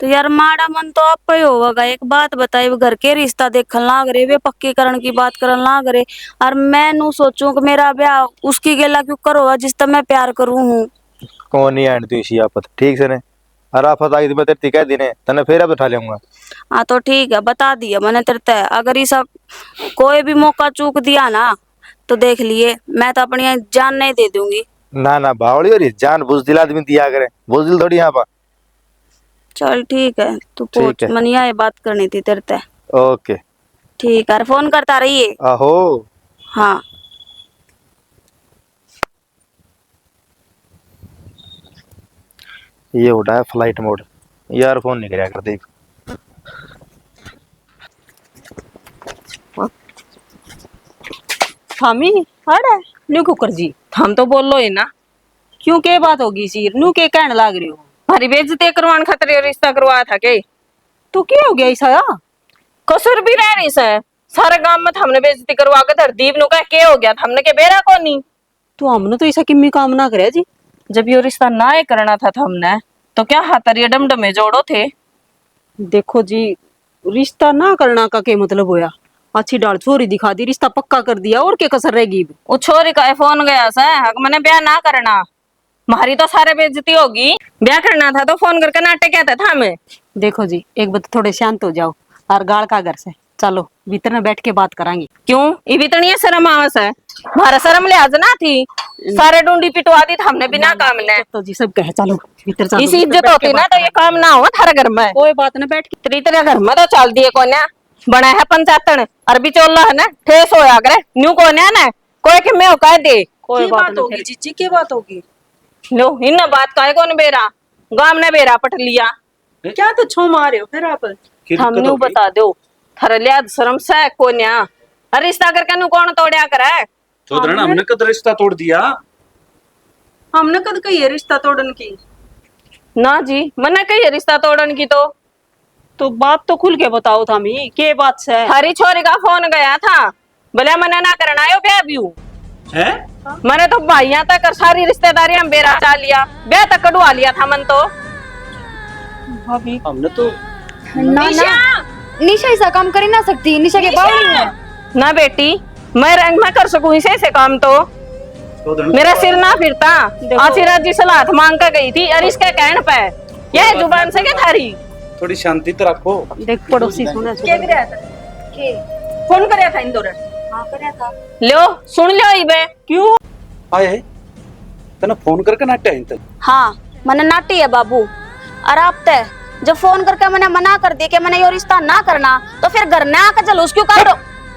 तो यार माड़ा मन तो आप ही होगा। एक बात बताई, घर के रिश्ता देखन लाग रहे, वे पक्कीकरण की बात करन लाग रहे, और मैं नू सोचूं कि मेरा ब्याह उसकी गेला क्यों करो जिससे मैं प्यार करूं हूं। कौन नहीं आंटी तू इसी आफत। ठीक से ने और आफत आई तो मैं तेरे कह देने तने फेरा बैठा लूंगा। हाँ तो ठीक है, बता दिया मैंने तेरे। अगर ये सब कोई भी मौका चूक दिया ना तो देख लिए, मैं तो अपनी जान नहीं दे दूंगी। ना ना बावली और जान बुजदिल आदमी दिया करे, बुजदिल थोड़ी यहाँ पा। चल ठीक है, तू ठीक पूछ, है। मनिया ये बात करनी थी तेरे ते। ओके ठीक है, फोन करता रहिए। आहो। हाँ ये उड़ा है फ्लाइट मोड यार, फोन नहीं कराया कर देख। थामी अरे न्यू कुकर जी हम तो बोल लो ही ना, क्यों के बात होगी सी न्यू के कहने लाग रही हो? हमारी बेइज्जती करवाने खातिर ये रिश्ता करवाया था के? तो क्या हो गया ऐसा? कसूर भी रह रही से, सारे गांव में हमने बेइज्जती करवा के धरदीप नु का के हो गया, हमने के बेरा को नहीं। तो हमने तो ऐसा किम्मी काम ना करे जी। जब ये रिश्ता ना ही करना था हमने तो क्या हाथर ये डमडमे जोड़ो थे। देखो जी, रिश्ता ना करना का क्या मतलब होया? अच्छी डाल छोरी दिखा दी, रिश्ता पक्का कर दिया, और क्या कसर रहेगी? वो छोरी का फोन गया से हक मैंने ब्याह ना करना, हमारी तो सारे बेइज्जती होगी। ब्याह करना था तो फोन करके नाटक कहता था हमें। देखो जी, एक बार थोड़े शांत हो जाओ और गाड़ का घर से चलो भीतर में बैठ के बात करांगे। क्यों ये भी तनी शर्म आवस है? हमारा शर्म लिहाज ना थी, सारे डूंडी पिटवा दी था हमने बिना काम ने। तो जी सब कहे चलो भीतर चलो। इसी इज्जत होती ना तो ये काम ना हो थारे घर में। कोई बात ना, बैठ के तेरी तेरे घर में तो चल दिए कोन्या बना है पंचायतन अरबी चोला है ना ठेस होया करे न्यू कोन्या ना कोई के में कह दे। कोई की बात बात ना होगी जीजी, की बात होगी? लो इन बात काहे कोन बेरा गाम ने बेरा पट लिया। क्या तो छो मारे हो फिर आप? हमने बता दो थारे लिहाज शर्म से कोन्या अरे रिश्ता करके नु कौन तोड़या करे? चौधरी हमने कद रिश्ता तोड़ दिया? हमने कद कही है रिश्ता तोड़न की? ना जी मने कही रिश्ता तोड़न की तो बात तो खुल के बताओ थामी, के बात से? हरी छोरी का फोन गया था भले मने ना करना आयो ब्याह भी है। मैंने तो भाइयां तक और सारी रिश्तेदारी हम बेरा चा लिया, ब्याह तक कटवा लिया था मन तो। भाभी हमने तो ना ना निशा ऐसा काम कर ही ना सकती, निशा के बावली है ना बेटी, मैं कर सकूं इसे से काम तो मेरा सिर ना फिरता। आशीर्वाद जी सलाह मांग कर गई थी और इसके कहने पे यह जुबान से क्या थारी? थोड़ी शांति तो रखो। देख पड़ोसी सुना क्या कराया था? फोन कराया था इंदौर? हाँ कराया था। लो सुन लो इबे क्यों आए तना फोन करके नाट्य आई तक। हाँ मैंने नाटी है बाबू, और आप ते जब फोन करके मैंने मना कर दिया कि मैंने ये रिश्ता ना करना तो फिर घर में आकर जलूस क्यों कर?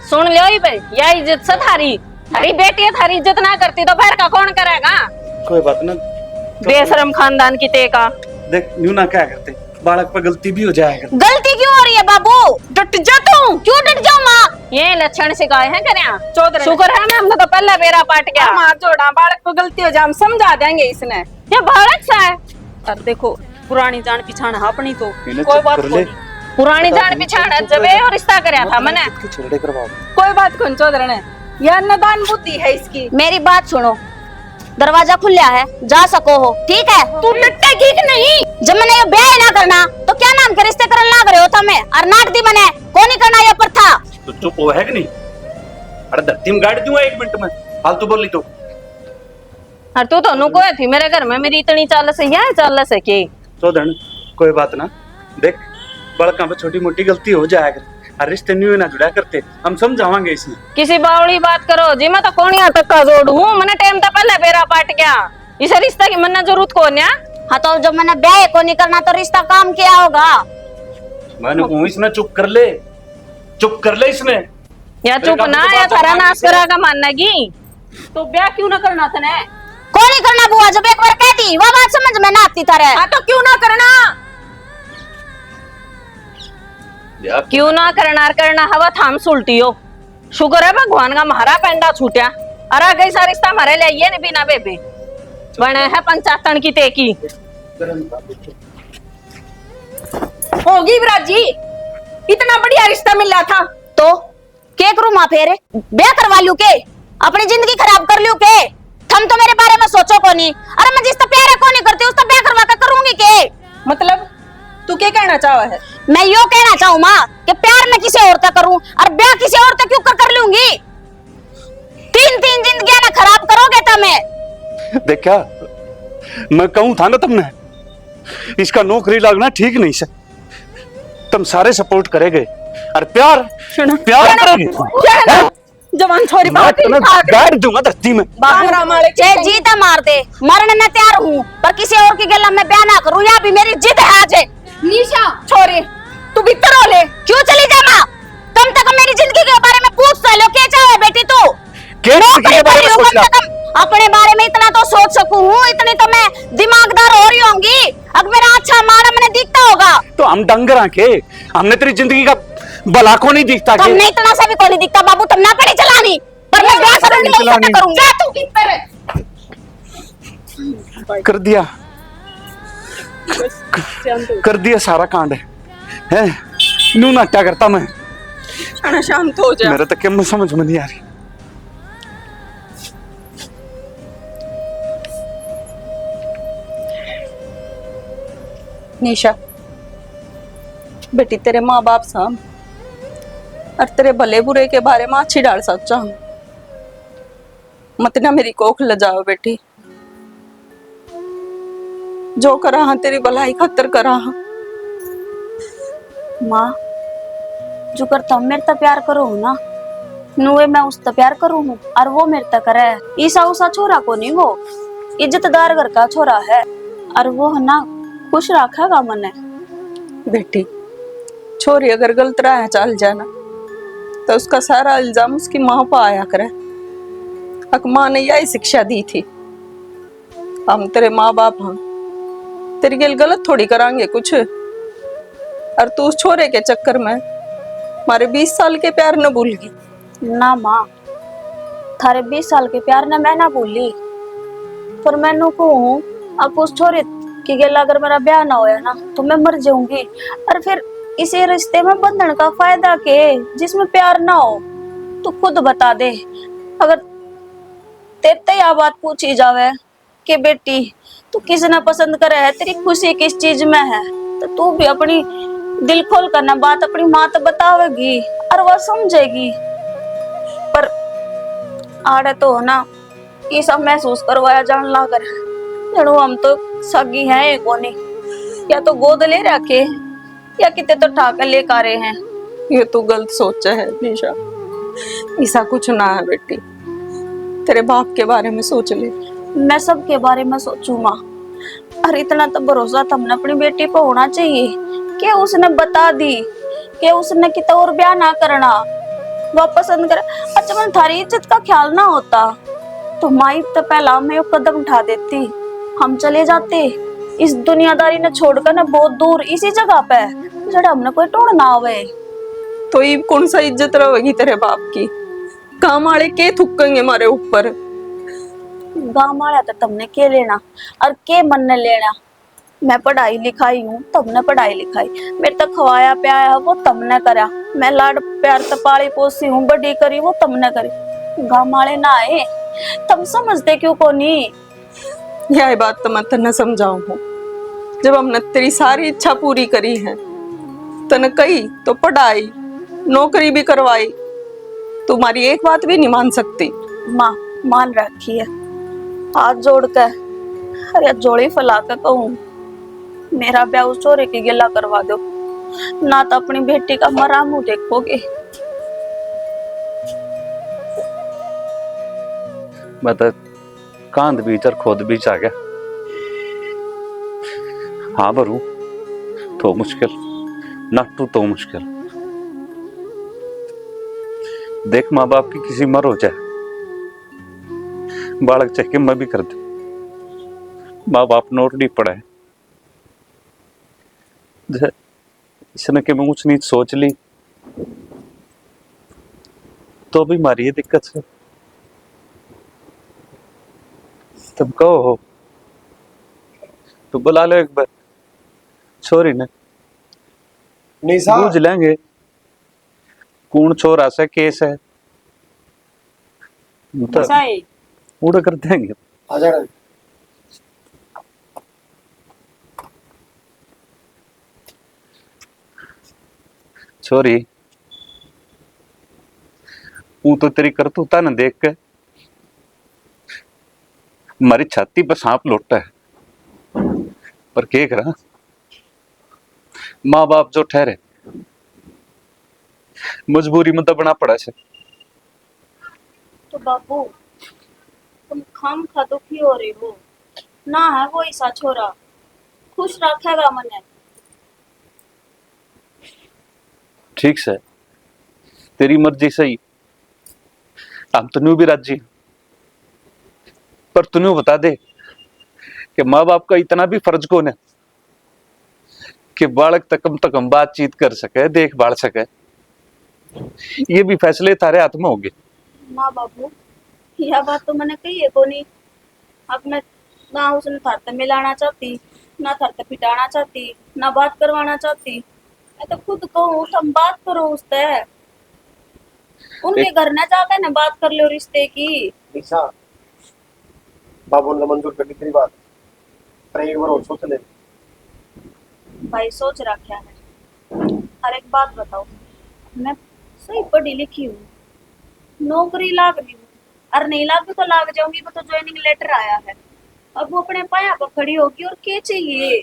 सुन लो इबे यह इज्जत से थारी, अरे बेटी थारी इज्जत ना करती तो फिर का कौन करेगा? कोई बात ना, बेशरम खानदान की ते का देख न्यू ना क्या करते, बालक पर गलती भी हो जाएगा। गलती क्यों हो रही है बाबू? डट जा तू। क्यों डट जाऊं माँ? ये लक्षण सिखाए हैं करिया चौधरी शुक्र है मैं हमने तो पहले बेरा पाट गया। मार जोड़ा, बालक को गलती हो जाए हम समझा देंगे इसने। ये बालक सा है, और देखो पुरानी जान पिछाण है अपनी तो इन्हें कोई चुप बात कर कोई ले। नहीं। पुरानी जान पिछाड़ जब ये रिश्ता करया था मैंने। छेड़े करवाओ। कोई बात कौन चौधरी ने, यह नदान बुद्धि है इसकी। मेरी बात सुनो, दरवाजा खुला है, जा सको हो, ठीक है? तू डटेगी कि नहीं? जब मैंने ये ब्याह ना करना तो क्या नाम के रिश्ते करने लाग रहे हो था? मैं और नाट दी मैंने को नहीं करना ये पर था। तो चुप हो है कि नहीं? अरे धरती में गाड़ दूंगा 1 मिनट में, फालतू बोली तो। और तू तो नुको थी मेरे घर में, मेरी इतनी चालस है, यहाँ चालस है के? तो धन कोई बात ना, देख बड़का पे छोटी मोटी गलती हो जाया कर, और रिश्ते न्यू ना जुड़ा करते, हम समझावांगे इसमें। किसी बावड़ी बात करो जी, मैं तो कौन यहाँ तक का जोड़ हूँ, मैंने टाइम तो पहले बेरा पाट गया, इसे रिश्ता की मन्ना जरूरत कौन है? हाँ तो जब मैंने ब्याह को नहीं करना तो रिश्ता काम क्या होगा? मैंने कहूँ इसमें चुप कर ले, चुप कर ले इसमें। या चुप ना, या थारा नाश करागा मानना की। तो ब्याह क्यों ना करना तने? कौन नहीं करना बुआ, जब एक बार कहती वो बात समझ में ना आती तारे। हाँ तो क्यों ना करना? क्यों ना करना हवा थाम सुलटी हो। शुक्र है भगवान का महारा पेंडा छूटा, अरे गई सा रिश्ता मारे ले ये नहीं बिना बेबे बने है पंचायतन की तेकी होगी ब्राजी, इतना बढ़िया रिश्ता मिल रहा था तो के करूँ माँ फेरे, ब्याह करवा लूं के, अपनी जिंदगी खराब कर लूं के? थम तो मेरे बारे में सोचो को नहीं। अरे मैं जिसका प्यार को नहीं करती उसका ब्याह करवा कर करूंगी के? मतलब तू क्या कहना चाहा है? मैं यो कहना चाहूँ माँ कि प्यार मैं किसी और तक करूँ और ब्याह किसी और तक क्यों कर लूंगी? तीन जिंदगियां ना खराब करोगे तमें। देखा मैं कहूं था ना तुमने, इसका नौकरी लगना ठीक नहीं से, तुम सारे सपोर्ट करेंगे और प्यार करेंगे। जवान छोरी बात बैठ दूंगा धरती में। चाहे जीता मार दे, मरने में तैयार हूँ, पर किसी और की गला में ब्याह ना करूँ, यहाँ भी मेरी जिद है आज। निशा छोरी तू भीतर हो ले। क्यों चली जा माँ? कम से कम मेरी जिंदगी के बारे में पूछ तो लो, क्या चाहे बेटी तू? अपने बारे में इतना तो सोच सकूं हूँ, इतनी तो मैं दिमागदार हो रही होंगी। अब मेरा अच्छा मारा मैंने दिखता होगा तो हम डंगर के, हमने तेरी जिंदगी का भला को नहीं दिखता के? तुमने इतना सा भी को नहीं दिखता बाबू, तुम ना पड़ी चलानी, पर मैं ब्याह करूंगी। जा तू भीतर कर दिया सारा कांड है, नू नाट्या करता मैं। शांत हो जा। मेरे तक क्या समझ में नहीं आ रही। निशा बेटी, तेरे माँ बाप साम और तेरे भले बुरे के बारे में अच्छी डाल सोचा हूँ, मत ना मेरी कोख ल जाओ बेटी। जो करा हाँ तेरी भलाई खतर करा हाँ। माँ जो करता हूँ मेरे तक प्यार करो ना, नुए मैं उस तक प्यार करूँ हूँ और वो मेरे तक करे। ईसा उसा छोरा को नहीं, वो इज्जतदार घर का छोरा है और वो है ना खुश रखेगा मने। बेटी छोरी अगर गलत राह चल जाना तो उसका सारा इल्जाम उसकी माँ पर आया करे। अक माँ ने यही शिक्षा दी थी, हम तेरे माँ बाप हम तेरी गल गलत थोड़ी करांगे कुछ। और तू उस छोरे के चक्कर में हमारे 20 साल के प्यार न भूल गई ना माँ, थारे 20 साल के प्यार ने मैं ना भूली, पर मैनू कहूँ अब उस छोरे की गल अगर मेरा ब्याह ना होया ना तो मैं मर जाऊंगी। और फिर इसी रिश्ते में बंधन का फायदा के, जिसमें प्यार ना हो? तू खुद बता दे, अगर तेरे यह बात पूछी जावे कि बेटी तू किसने पसंद करे है, तेरी खुशी किस चीज में है, तो तू भी अपनी दिल खोल कर ना बात अपनी माँ तो बतावेगी और वह समझेगी। पर आड़े तो ना ये सब महसूस करवाया जान ला कर, जड़ो हम तो सगी हैं एक कोने, या तो गोद ले रखे या किते तो ठाकर ले का रहे हैं। ये तू गलत सोचा है निशा, ऐसा कुछ ना है बेटी। तेरे बाप के बारे में सोच ले। मैं सबके बारे में सोचू माँ, और इतना तो भरोसा तुमने अपनी बेटी पर होना चाहिए कि उसने बता दी कि उसने कितना और ब्याह ना करना, वह पसंद करे। अच्छा मैं थारी इज्जत का ख्याल ना होता तो माई तो पहला मैं वो कदम उठा देती, हम चले जाते इस दुनियादारी ने छोड़कर ना बहुत दूर इसी जगह पे जड़ा हमने कोई टोड़ ना आवे। तो ये कौन सा इज्जत रहेगी तेरे बाप की? काम वाले के थुकेंगे हमारे ऊपर। गाँव वाला तो तुमने के लेना और के मन ने लेना। मैं पढ़ाई लिखाई हूँ, तुमने पढ़ाई लिखाई, मेरे तक खवाया प्याया वो तुमने करा, मैं लाड प्यार तो पाली पोसी हूँ, बड़ी करी वो तुमने करी। गाँव वाले ना आए, तुम समझते क्यों को नहीं? यह बात तो मैं तन्ने समझाऊं हूँ, जब हमने तेरी सारी इच्छा पूरी करी है, तने कही तो पढ़ाई नौकरी भी करवाई, तुम्हारी एक बात भी नहीं मान सकती। माँ मान रखी है, हाथ जोड़ कर अरे जोड़ी फैला कर कहूँ मेरा ब्याह उस छोरे की गिला करवा दो, ना तो अपनी बेटी का मरा मुंह देखोगे। मैं तो कांध बीच और खोद बीच आ गया। हाँ भरू तो मुश्किल, नट्टू तो मुश्किल। देख माँ बाप की किसी मर हो जाए, बालक चाहे मैं भी कर दू, माँ बाप नोटड़ी पड़ा है। इसने कि मैं ऊंच नीच सोच ली तो भी मारी ये दिक्कत है। तुम कहो हो तो बुला लो एक बार छोरी ने, निशा बूझ लेंगे कौन छोरा से केस है तो पूरा कर देंगे। आ जाना। छोरी वो तो तेरी करतूता न देख के हमारी छाती पर सांप लौटता है, पर क्या करा माँ बाप जो ठहरे मजबूरी में दबना पड़ा से। तो बाबू तुम खाम खा दुखी हो रहे हो ना, है वो ऐसा छोरा खुश रखेगा मने। ठीक से तेरी मर्जी सही, हम तनु भी राजी, पर तनु बता दे कि माँ बाप का इतना भी फर्ज कौन है कि बालक तक हम बातचीत कर सके, देखभाल सके। ये भी फैसले थारे हाथ में होंगे ना बाबू यह बात तो मैंने कही है कोनी। अब मैं ना उसने थरते मिलाना चाहती, ना थरते पिटाना चाहती, ना बात करवाना चाहती। मैं तो खुद कहूँ तुम बात करो उससे, उनके घर न जाकर ना बात कर लो रिश्ते की। निशा बाबू ने मंजूर कर ली तेरी बात, पर एक बार और सोच ले। भाई सोच रखा है। हर एक बात बताओ, मैं सही पढ़ी लिखी हूँ, नौकरी लाग रही हूँ, और नहीं लाग तो लाग जाऊंगी। वो तो ज्वाइनिंग लेटर आया है, अब वो अपने पाया पर खड़ी होगी और क्या चाहिए।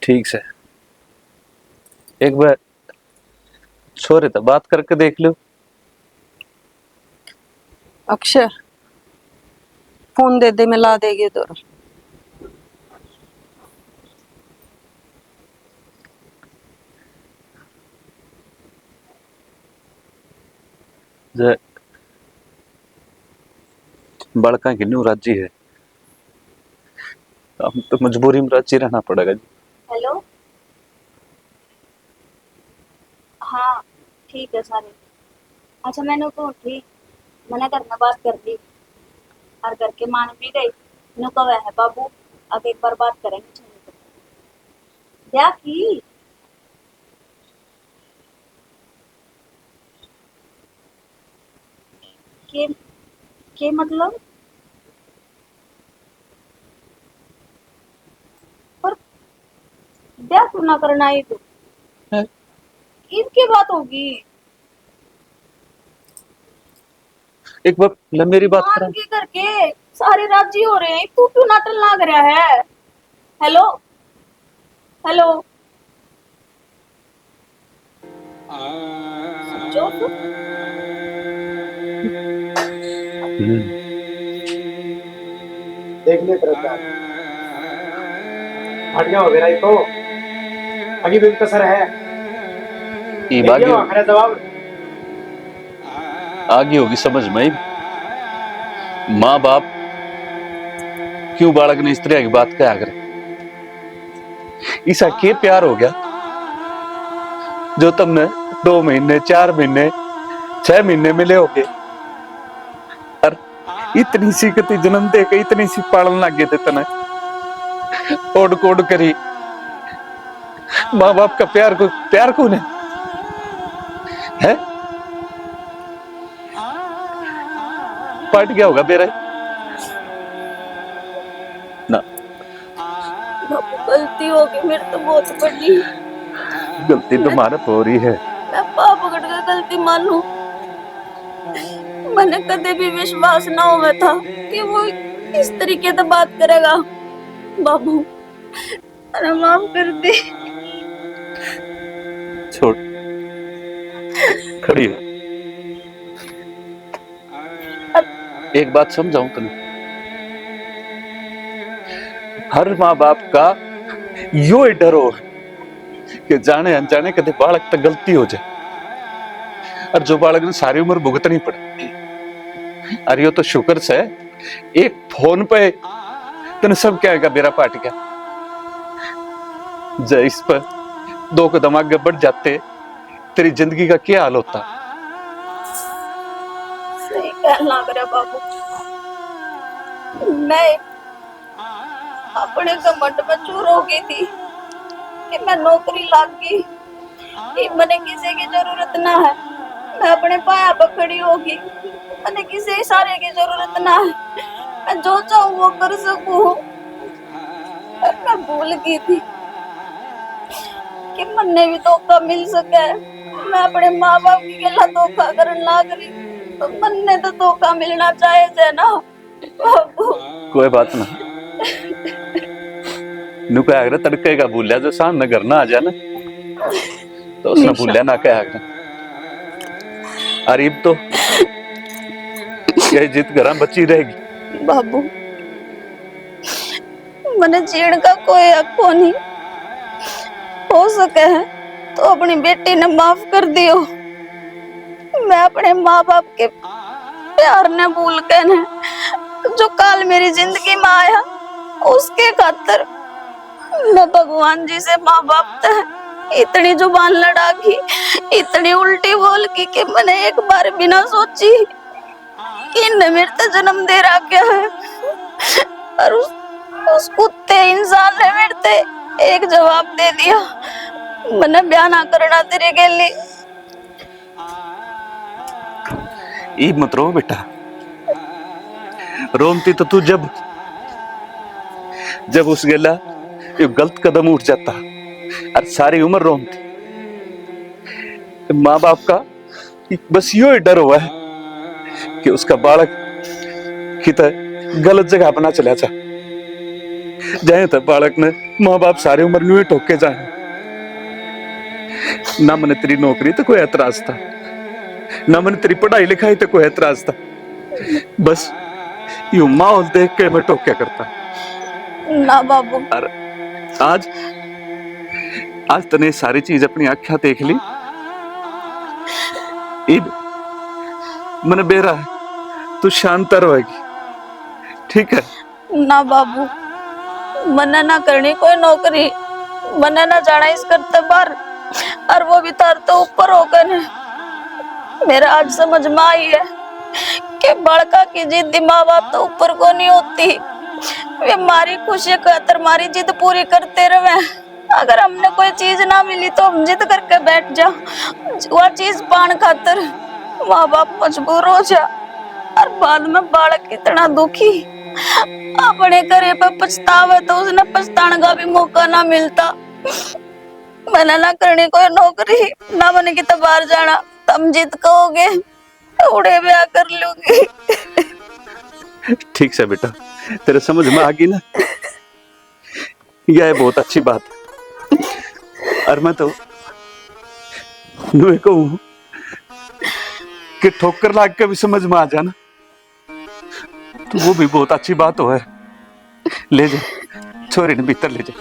ठीक से एक बार छोरे तो बात करके देख लो। अक्षय फोन दे दे, मैं ला देगी तो। बड़का की न्यू राजी है, हम तो मजबूरी में राजी रहना पड़ेगा जी। हेलो हाँ ठीक है सारे। अच्छा मैंने तो ठीक मैंने घर में बात कर दी और करके मान भी गई। नो कहा है बाबू अब एक बार बात करेंगे चलो क्या की। के मतलब पर ब्याह क्यों ना करना है तो इनकी बात होगी। एक बार ले मेरी बात करा। मान के करके सारे राजी हो रहे हैं, तू क्यों नाटन लाग रहा है। हेलो हेलो जो तू देख ले तेरा क्या हटिया वगैरह ही तो अभी भी कसर है। ये देखिए बागी वो आखिरी जवाब आगे होगी समझ में। माँ बाप क्यों बालक ने इस तरह की बात क्या करे, ऐसा क्या प्यार हो गया जो तुमने 2 महीने 4 महीने 6 महीने मिले होगे और इतनी सी कति जन्म दे के इतनी सी पालन लगे थे तने ओड कोड करी। माँ बाप का प्यार कौन है? पट गया होगा मेरा ना। गलती हो गई मेरे तो बहुत बड़ी। गलती तुम्हारा हो रही है। मैं पाप पकड़ कर गलती मानू, मैंने कदे भी विश्वास ना हुआ था कि वो इस तरीके से बात करेगा। बाबू अरे माफ कर दे। छोड़, खड़ी हो। एक बात समझाऊं तुम्हें, हर माँ बाप का यो ही डर हो कि जाने अनजाने कदे बालक तक गलती हो जाए, और जो बालक ने सारी उम्र भुगतनी पड़े। अरे यो तो शुक्र से एक फोन पे तने सब क्या है बेरा पाट गया। जय इस पर 2 कदम आगे बढ़ जाते, तेरी जिंदगी का क्या हाल होता। सही कहना लग रहा बाबू। मैं अपने घमंड में चूर हो गई थी कि मैं नौकरी लाग गई, कि मैंने किसी की जरूरत ना है, मैं अपने पाया पर खड़ी होगी, मैंने किसी इशारे की जरूरत ना है, मैं जो चाहूँ वो कर सकूं। मैं भूल गई थी कि मन्ने भी धोखा मिल सके। मैं अपने माँ बाप की गला धोखा करने लाग रही, तो मन्ने तो धोखा मिलना चाहिए ना बाबू। कोई बात ना, नु क्या आगरा तड़के का भूलिया जो सामने घर ना आ जाए ना, तो उसने भूलिया ना क्या आगरा। अरीब तो ये जित घर बची रहेगी। बाबू मने जीण का कोई हक नहीं, हो सके है तो अपनी बेटी ने माफ कर दियो। मैं अपने माँ बाप के प्यार ने भूल के ने जो काल मेरी जिंदगी में आया, उसके खातर मैं भगवान जी से माँ बाप तक इतनी जुबान लड़ा की, इतनी उल्टी बोल की कि मैंने एक बार बिना सोची कि इन्हें मेरे से जन्म दे रखा है, और उस कुत्ते इंसान ने मेरे से एक जवाब दे दिया, मैंने ब्याह ना करना तेरे के लिए। ईब मत रो बेटा, रोमती तो तू जब उस गेला ये गलत कदम उठ जाता, और सारी उम्र रोमती। माँ बाप का बस यो ही डर हुआ है कि उसका बालक कितना गलत जगह अपना चला जा जाए, तो बालक ने माँ बाप सारी उम्र यूं ही ठोके जाए। ना मैंने तेरी नौकरी तो कोई एतराज था, ना मैंने तेरी पढ़ाई लिखाई तो कोई एतराज था, बस यू माहौल देख के मैं टोक्या करता। ना बाबू, आज तने सारी चीज अपनी आँखा देख ली, इब मैंने बेरा है, तू शांत रहेगी, ठीक है? ना बाबू, मना ना करनी कोई नौकरी, मना ना जाना इस करते बार, और वो भी तार तो ऊपर होकर है। मेरा आज समझ में आई है कि बड़का की जिद माँ बाप तो ऊपर को नहीं होती, वे हमारी खुशी खातर हमारी जिद पूरी करते रहे। अगर हमने कोई चीज ना मिली तो हम जिद करके बैठ जा, वो चीज पान खातर माँ बाप मजबूर हो जा, और बाद में बालक इतना दुखी अपने करे पर पछतावे तो उसने पछताने का भी मौका ना मिलता। मैंने ना करनी कोई नौकरी, ना मैंने कितना बाहर जाना, तुम जिद कहोगे उड़े ब्याह कर लूंगी। ठीक से बेटा, तेरे समझ में आ गई ना, यह बहुत अच्छी बात है। और मैं तो नुए कहूं कि ठोकर लाग के भी समझ में आ जाना, तो वो भी बहुत अच्छी बात हो है। ले जा छोरी ने भीतर ले जा।